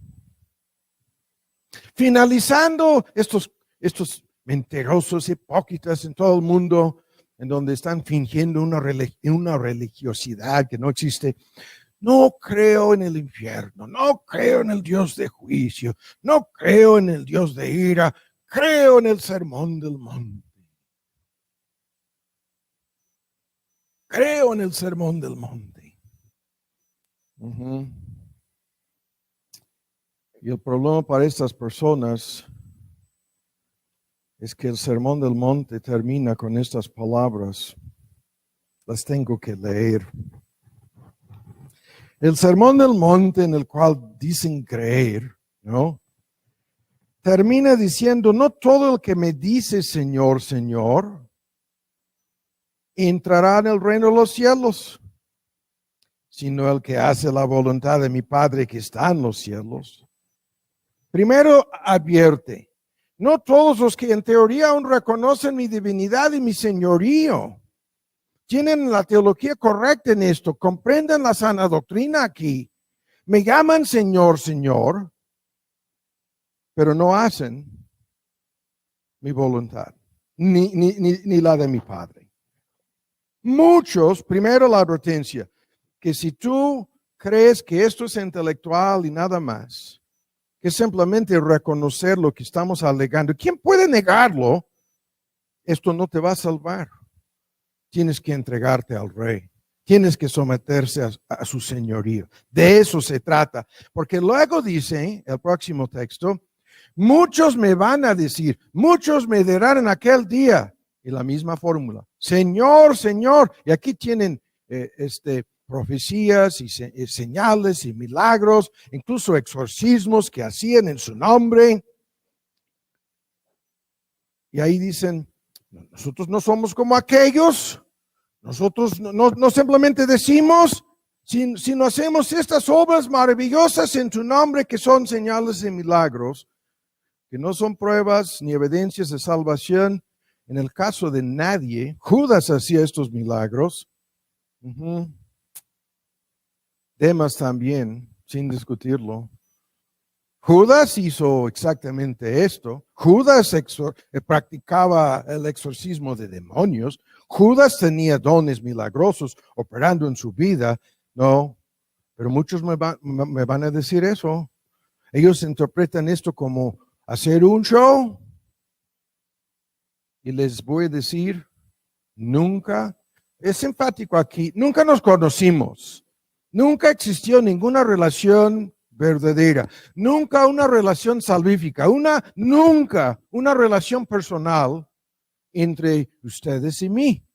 Finalizando estos mentirosos, hipócritas en todo el mundo, en donde están fingiendo una religiosidad que no existe. No creo en el infierno, no creo en el Dios de juicio, no creo en el Dios de ira, creo en el sermón del monte. Creo en el sermón del monte. Y el problema para estas personas es que el sermón del monte termina con estas palabras. Las tengo que leer. El sermón del monte en el cual dicen creer, ¿no? Termina diciendo, no todo el que me dice Señor, Señor, entrará en el reino de los cielos, sino el que hace la voluntad de mi Padre que está en los cielos. Primero advierte, no todos los que en teoría aún reconocen mi divinidad y mi señorío tienen la teología correcta en esto, comprenden la sana doctrina aquí. Me llaman Señor, Señor, pero no hacen mi voluntad, ni la de mi Padre. Muchos, primero la advertencia, que si tú crees que esto es intelectual y nada más, que simplemente reconocer lo que estamos alegando, ¿quién puede negarlo? Esto no te va a salvar. Tienes que entregarte al Rey. Tienes que someterse a su señorío. De eso se trata. Porque luego dice el próximo texto, muchos me van a decir, muchos me dirán en aquel día, y la misma fórmula, Señor, Señor. Y aquí tienen profecías y señales y milagros, incluso exorcismos que hacían en su nombre. Y ahí dicen, nosotros no somos como aquellos, nosotros no simplemente decimos, sino hacemos estas obras maravillosas en tu nombre que son señales y milagros, que no son pruebas ni evidencias de salvación. En el caso de nadie, Judas hacía estos milagros. Demas también, sin discutirlo. Judas hizo exactamente esto. Judas practicaba el exorcismo de demonios. Judas tenía dones milagrosos operando en su vida. No, pero muchos me van a decir eso. Ellos interpretan esto como hacer un show. Y les voy a decir, nunca, es enfático aquí, nunca nos conocimos. Nunca existió ninguna relación verdadera, nunca una relación salvífica, nunca una relación personal entre ustedes y mí.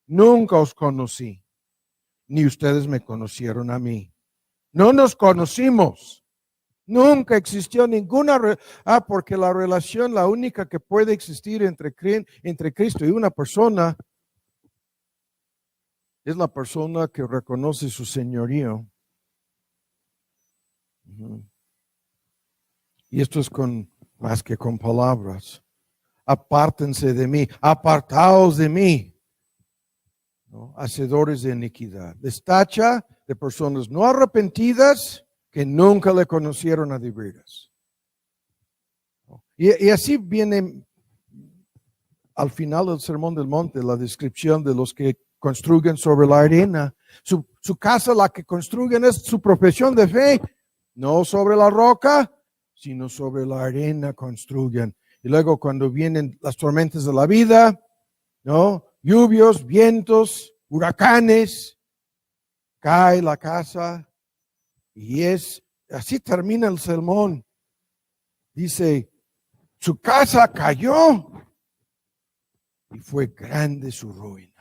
Nunca os conocí, ni ustedes me conocieron a mí. No nos conocimos. Nunca existió ninguna, porque la relación, la única que puede existir entre Cristo y una persona, es la persona que reconoce su señorío. Y esto es más que con palabras. Apártense de mí, apartaos de mí, ¿no? Hacedores de iniquidad. Les tacha de personas no arrepentidas que nunca le conocieron a de veras. Y así viene al final del Sermón del Monte la descripción de los que construyen sobre la arena. Su casa, la que construyen, es su profesión de fe, no sobre la roca, sino sobre la arena construyen. Y luego cuando vienen las tormentas de la vida, ¿no? Lluvios, vientos, huracanes, cae la casa y así termina el sermón. Dice, su casa cayó y fue grande su ruina.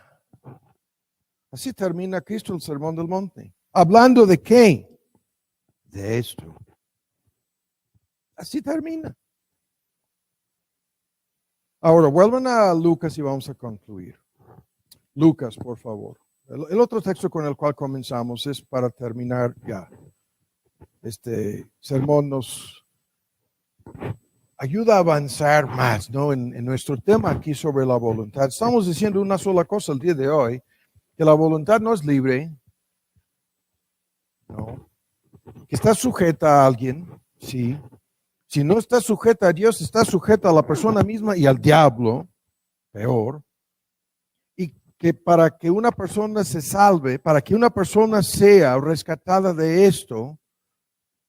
Así termina Cristo el Sermón del Monte. ¿Hablando de qué? De esto. Así termina. Ahora, vuelvan a Lucas y vamos a concluir. Lucas, por favor. El otro texto con el cual comenzamos es para terminar ya. Este sermón nos ayuda a avanzar más, ¿no? En nuestro tema aquí sobre la voluntad. Estamos diciendo una sola cosa el día de hoy, que la voluntad no es libre, ¿no? Que está sujeta a alguien, sí. Si no está sujeta a Dios, está sujeta a la persona misma y al diablo, peor. Y que para que una persona se salve, para que una persona sea rescatada de esto,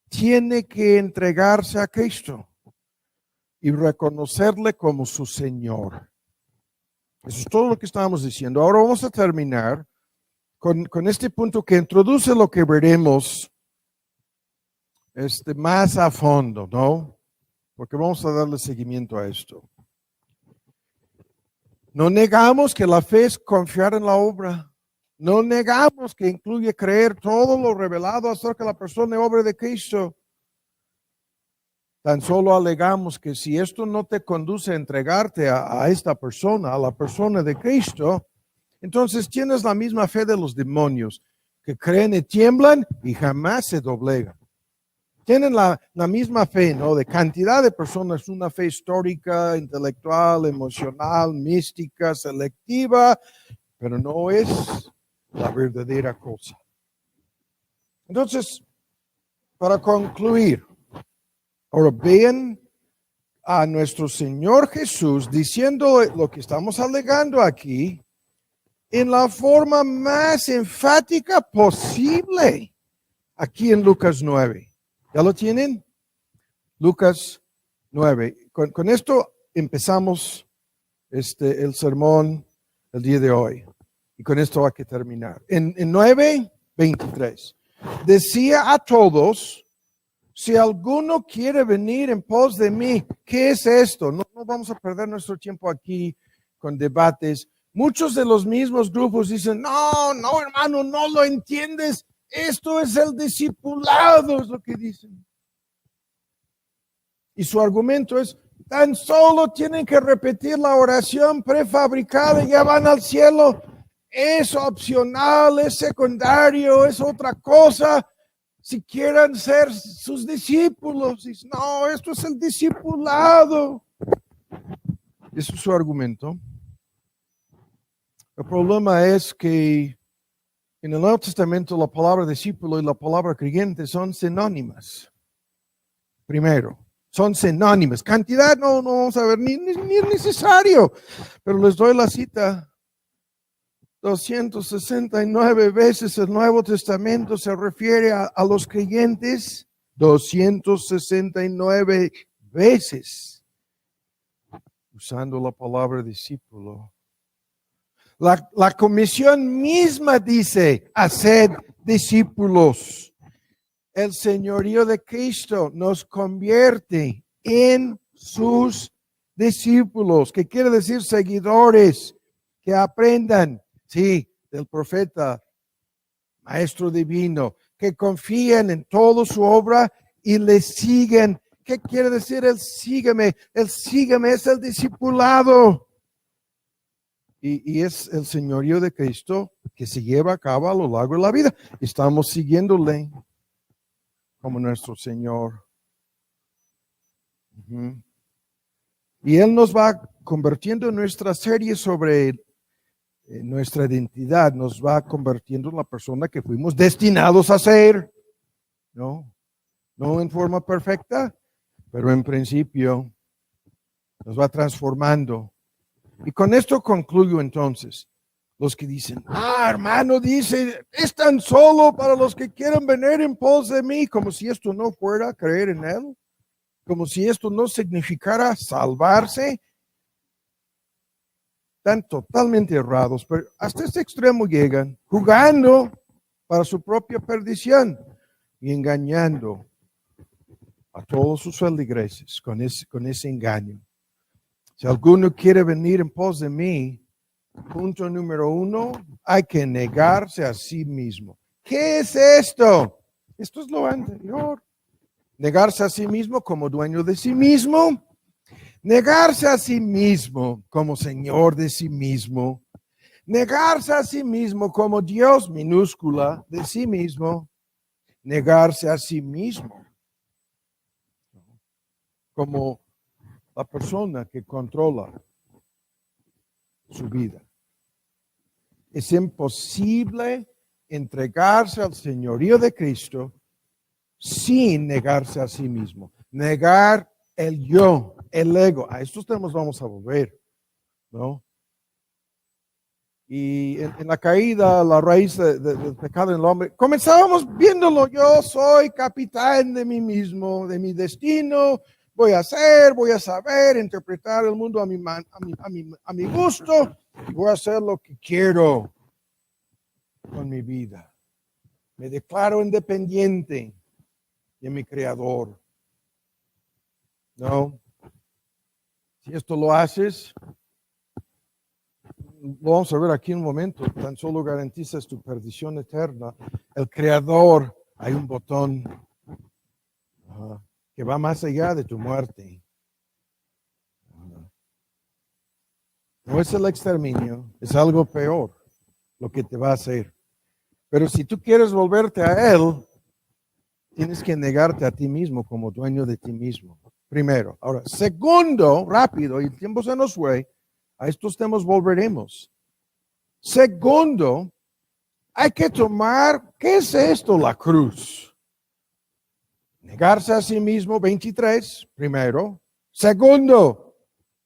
tiene que entregarse a Cristo y reconocerle como su Señor. Eso es todo lo que estábamos diciendo. Ahora vamos a terminar con este punto que introduce lo que veremos más a fondo, ¿no? Porque vamos a darle seguimiento a esto. No negamos que la fe es confiar en la obra. No negamos que incluye creer todo lo revelado acerca de la persona y obra de Cristo. Tan solo alegamos que si esto no te conduce a entregarte a esta persona, a la persona de Cristo, entonces tienes la misma fe de los demonios, que creen y tiemblan y jamás se doblegan. Tienen la misma fe, ¿no? De cantidad de personas, una fe histórica, intelectual, emocional, mística, selectiva, pero no es la verdadera cosa. Entonces, para concluir, ahora vean a nuestro Señor Jesús diciendo lo que estamos alegando aquí en la forma más enfática posible, aquí en Lucas 9. ¿Ya lo tienen? Lucas 9. Con esto empezamos el sermón el día de hoy. Y con esto hay que terminar. En 9:23. Decía a todos, si alguno quiere venir en pos de mí, ¿qué es esto? No vamos a perder nuestro tiempo aquí con debates. Muchos de los mismos grupos dicen, no, hermano, no lo entiendes. Esto es el discipulado, es lo que dicen. Y su argumento es, tan solo tienen que repetir la oración prefabricada y ya van al cielo. Es opcional, es secundario, es otra cosa. Si quieren ser sus discípulos, dicen, no, esto es el discipulado. Ese es su argumento. El problema es que en el Nuevo Testamento la palabra discípulo y la palabra creyente son sinónimas. Primero, son sinónimas. Cantidad no vamos a ver, ni es necesario. Pero les doy la cita. 269 veces el Nuevo Testamento se refiere a los creyentes. 269 veces. Usando la palabra discípulo. La comisión misma dice, haced discípulos. El señorío de Cristo nos convierte en sus discípulos, que quiere decir seguidores, que aprendan, sí, del profeta, maestro divino, que confíen en toda su obra y le siguen. ¿Qué quiere decir el sígueme? El sígueme es el discipulado. Y es el señorío de Cristo que se lleva a cabo a lo largo de la vida. Estamos siguiéndole como nuestro Señor. Y Él nos va convirtiendo en nuestra serie sobre nuestra identidad nos va convirtiendo en la persona que fuimos destinados a ser. No en forma perfecta, pero en principio nos va transformando. Y con esto concluyo entonces. Los que dicen, hermano, dice, es tan solo para los que quieren venir en pos de mí, como si esto no fuera creer en Él, como si esto no significara salvarse. Están totalmente errados, pero hasta este extremo llegan, jugando para su propia perdición y engañando a todos sus feligreses con ese engaño. Si alguno quiere venir en pos de mí, punto número 1, hay que negarse a sí mismo. ¿Qué es esto? Esto es lo anterior. Negarse a sí mismo como dueño de sí mismo. Negarse a sí mismo como señor de sí mismo. Negarse a sí mismo como Dios minúscula de sí mismo. Negarse a sí mismo como la persona que controla su vida. Es imposible entregarse al señorío de Cristo sin negarse a sí mismo. Negar el yo, el ego. A estos temas vamos a volver, ¿no? Y en la caída, la raíz del pecado en el hombre, comenzábamos viéndolo. Yo soy capitán de mí mismo, de mi destino. Voy a hacer, voy a saber interpretar el mundo a mi gusto. Y voy a hacer lo que quiero con mi vida. Me declaro independiente de mi Creador. No. Si esto lo haces, lo vamos a ver aquí en un momento, tan solo garantizas tu perdición eterna. El Creador, hay un botón que va más allá de tu muerte. No es el exterminio, es algo peor lo que te va a hacer. Pero si tú quieres volverte a Él, tienes que negarte a ti mismo como dueño de ti mismo. Primero. Ahora, segundo, rápido, y el tiempo se nos fue, a estos temas volveremos. Segundo, hay que tomar, ¿qué es esto? La cruz. Negarse a sí mismo, 23, primero. Segundo,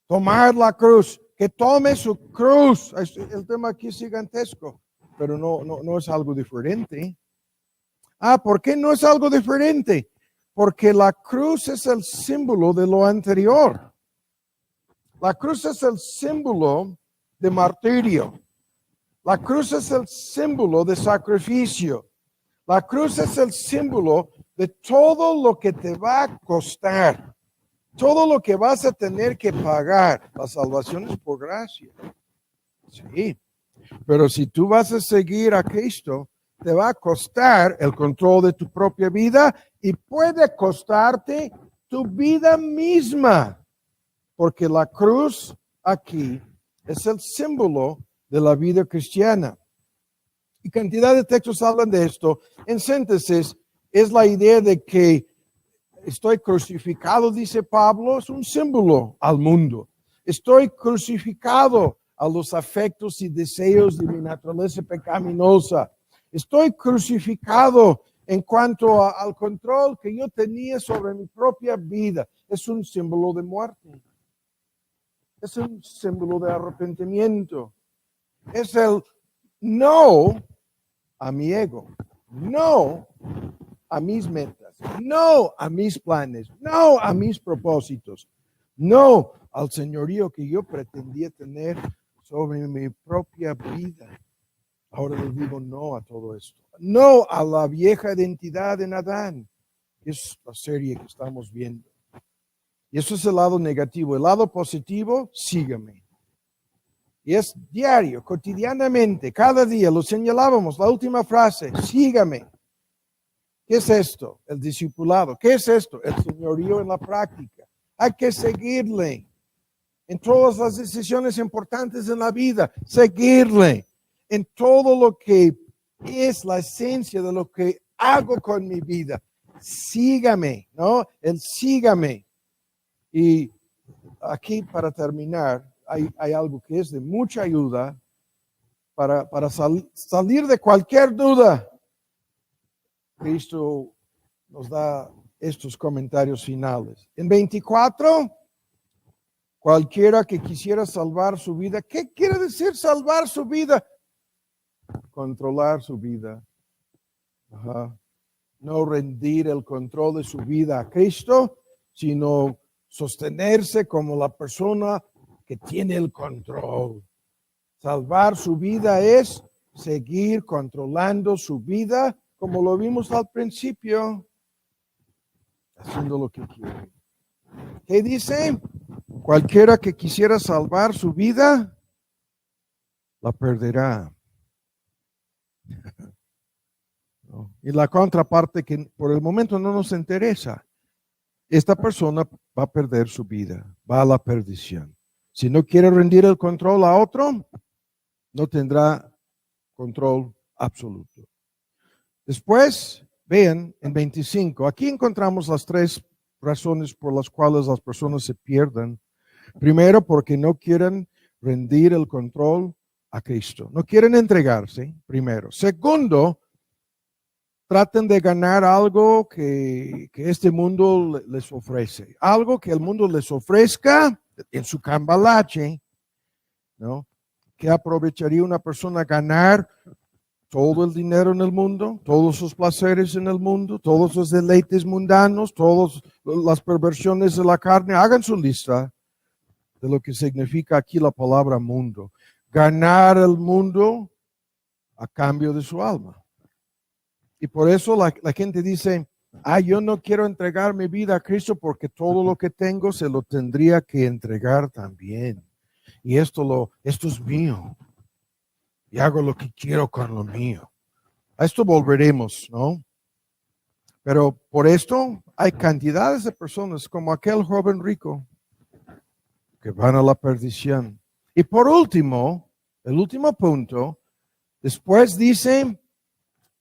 tomar la cruz. Que tome su cruz. El tema aquí es gigantesco, pero no es algo diferente. ¿Por qué no es algo diferente? Porque la cruz es el símbolo de lo anterior. La cruz es el símbolo de martirio. La cruz es el símbolo de sacrificio. La cruz es el símbolo de todo lo que te va a costar. Todo lo que vas a tener que pagar. La salvación es por gracia. Sí. Pero si tú vas a seguir a Cristo, te va a costar el control de tu propia vida y puede costarte tu vida misma. Porque la cruz aquí es el símbolo de la vida cristiana. Y cantidad de textos hablan de esto. En síntesis, es la idea de que estoy crucificado, dice Pablo, es un símbolo al mundo. Estoy crucificado a los afectos y deseos de mi naturaleza pecaminosa. Estoy crucificado en cuanto al control que yo tenía sobre mi propia vida. Es un símbolo de muerte. Es un símbolo de arrepentimiento. Es el no a mi ego, no a mis metas, no a mis planes, no a mis propósitos, no al señorío que yo pretendía tener sobre mi propia vida. Ahora le digo no a todo esto. No a la vieja identidad en Adán. Es la serie que estamos viendo. Y eso es el lado negativo. El lado positivo, sígame. Y es diario, cotidianamente, cada día lo señalábamos, la última frase, sígame. ¿Qué es esto? El discipulado. ¿Qué es esto? El señorío en la práctica. Hay que seguirle en todas las decisiones importantes en la vida, seguirle en todo lo que es la esencia de lo que hago con mi vida. Sígame, ¿no? El sígame. Y aquí para terminar, hay algo que es de mucha ayuda para salir de cualquier duda, Cristo nos da estos comentarios finales. En 24, cualquiera que quisiera salvar su vida, ¿qué quiere decir salvar su vida? Controlar su vida. No rendir el control de su vida a Cristo, sino sostenerse como la persona que tiene el control. Salvar su vida es seguir controlando su vida, como lo vimos al principio, haciendo lo que quiere. ¿Qué dice? Cualquiera que quisiera salvar su vida, la perderá. Y la contraparte que por el momento no nos interesa. Esta persona va a perder su vida, va a la perdición. Si no quiere rendir el control a otro, no tendrá control absoluto. Después, vean en 25, aquí encontramos las tres razones por las cuales las personas se pierden. Primero, porque no quieren rendir el control a Cristo. No quieren entregarse, primero. Segundo, tratan de ganar algo que este mundo les ofrece. Algo que el mundo les ofrezca en su cambalache, ¿no? ¿Qué aprovecharía una persona ganar? Todo el dinero en el mundo, todos sus placeres en el mundo, todos los deleites mundanos, todas las perversiones de la carne. Hagan su lista de lo que significa aquí la palabra mundo. Ganar el mundo a cambio de su alma. Y por eso la gente dice, yo no quiero entregar mi vida a Cristo porque todo lo que tengo se lo tendría que entregar también. Y esto es mío. Y hago lo que quiero con lo mío. A esto volveremos, ¿no? Pero por esto hay cantidades de personas como aquel joven rico que van a la perdición. Y por último, el último punto, después dice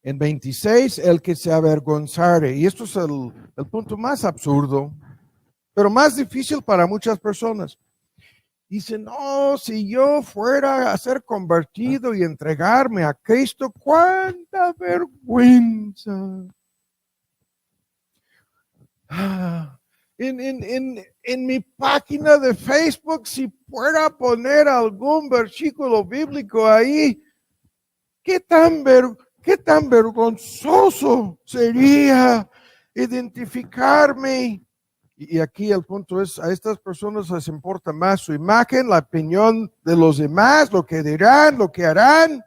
en 26, el que se avergonzare. Y esto es el punto más absurdo, pero más difícil para muchas personas. Dice, no, si yo fuera a ser convertido y entregarme a Cristo, cuánta vergüenza. En mi página de Facebook, si fuera a poner algún versículo bíblico ahí, qué tan vergonzoso sería identificarme. Y aquí el punto es, a estas personas les importa más su imagen, la opinión de los demás, lo que dirán, lo que harán.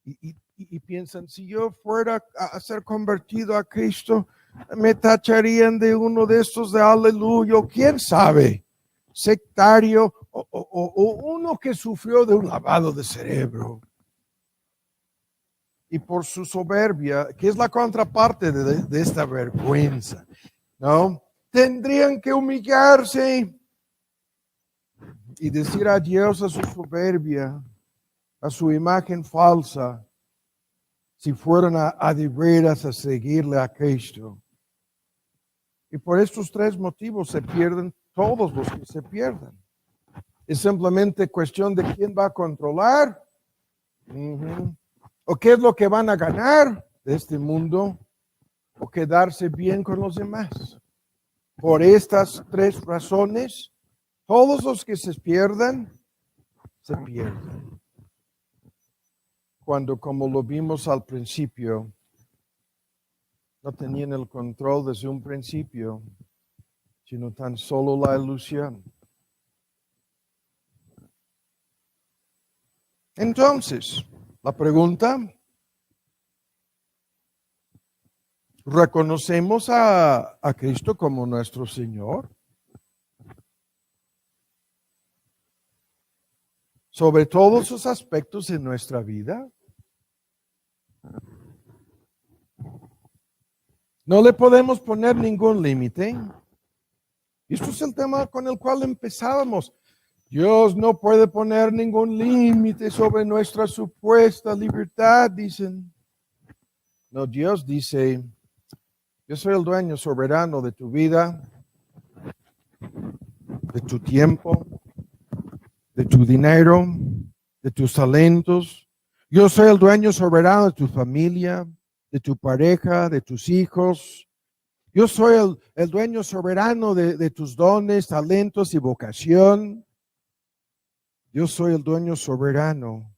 Y piensan, si yo fuera a ser convertido a Cristo, me tacharían de uno de estos de aleluya, quién sabe, sectario o uno que sufrió de un lavado de cerebro. Y por su soberbia, que es la contraparte de esta vergüenza, ¿no? Tendrían que humillarse y decir adiós a su soberbia, a su imagen falsa, si fueran a de veras a seguirle a Cristo. Y por estos tres motivos se pierden todos los que se pierden. Es simplemente cuestión de quién va a controlar. ¿O qué es lo que van a ganar de este mundo? ¿O quedarse bien con los demás? Por estas tres razones, todos los que se pierden, se pierden. Cuando, como lo vimos al principio, no tenían el control desde un principio, sino tan solo la ilusión. Entonces, la pregunta, ¿reconocemos a Cristo como nuestro Señor? Sobre todos sus aspectos en nuestra vida. No le podemos poner ningún límite. Esto es el tema con el cual empezábamos. Dios no puede poner ningún límite sobre nuestra supuesta libertad, dicen. No, Dios dice, yo soy el dueño soberano de tu vida, de tu tiempo, de tu dinero, de tus talentos. Yo soy el dueño soberano de tu familia, de tu pareja, de tus hijos. Yo soy el dueño soberano de tus dones, talentos y vocación. Yo soy el dueño soberano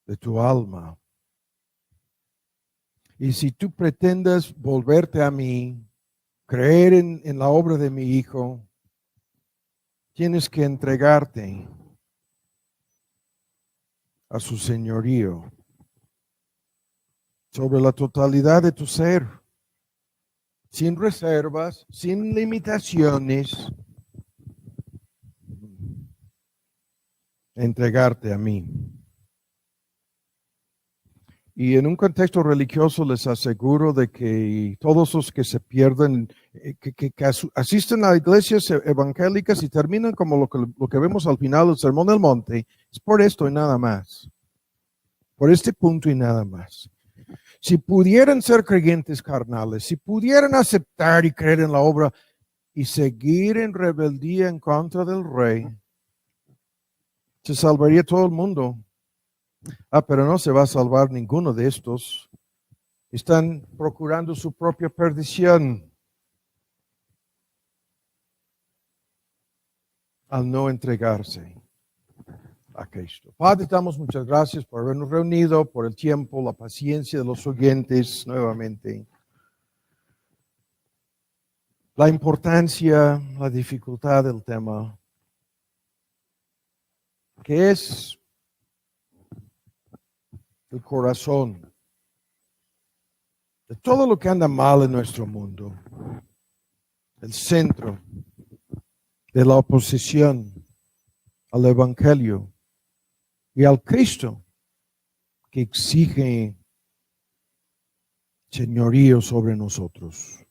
de tu alma. Y si tú pretendes volverte a mí, creer en la obra de mi Hijo, tienes que entregarte a su señorío sobre la totalidad de tu ser, sin reservas, sin limitaciones, entregarte a mí. Y en un contexto religioso les aseguro de que todos los que se pierden, que asisten a iglesias evangélicas y terminan como lo que vemos al final del Sermón del Monte, es por esto y nada más. Por este punto y nada más. Si pudieran ser creyentes carnales, si pudieran aceptar y creer en la obra y seguir en rebeldía en contra del Rey, se salvaría todo el mundo. Pero no se va a salvar ninguno de estos. Están procurando su propia perdición al no entregarse a Cristo. Padre, damos muchas gracias por habernos reunido, por el tiempo, la paciencia de los oyentes nuevamente. La importancia, la dificultad del tema, que es el corazón de todo lo que anda mal en nuestro mundo, el centro de la oposición al Evangelio y al Cristo que exige señorío sobre nosotros.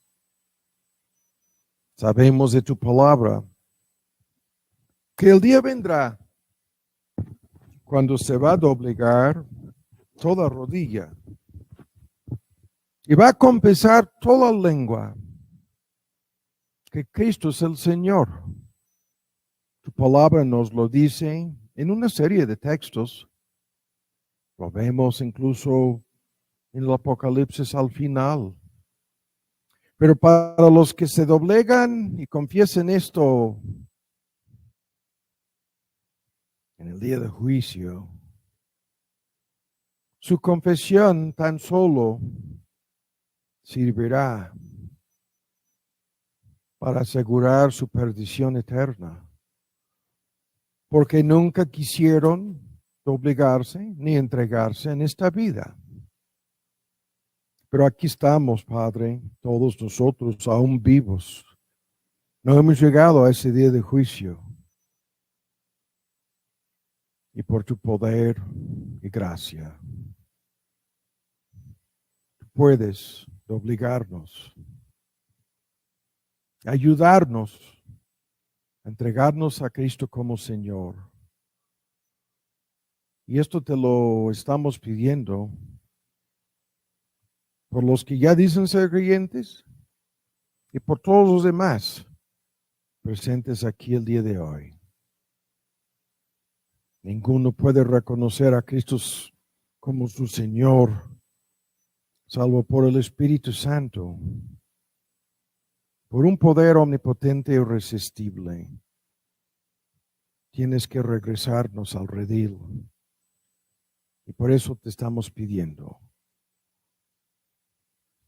Sabemos de tu palabra que el día vendrá cuando se va a doblegar toda rodilla y va a confesar toda lengua que Cristo es el Señor. Tu palabra nos lo dice en una serie de textos. Lo vemos incluso en el Apocalipsis al final. Pero para los que se doblegan y confiesen esto en el día de juicio, su confesión tan solo servirá para asegurar su perdición eterna, porque nunca quisieron doblegarse ni entregarse en esta vida. Pero aquí estamos, Padre, todos nosotros aún vivos. No hemos llegado a ese día de juicio. Y por tu poder y gracia, puedes obligarnos, ayudarnos a entregarnos a Cristo como Señor. Y esto te lo estamos pidiendo por los que ya dicen ser creyentes y por todos los demás presentes aquí el día de hoy. Ninguno puede reconocer a Cristo como su Señor, salvo por el Espíritu Santo, por un poder omnipotente e irresistible. Tienes que regresarnos al redil. Y por eso te estamos pidiendo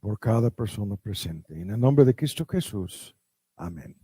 por cada persona presente. En el nombre de Cristo Jesús. Amén.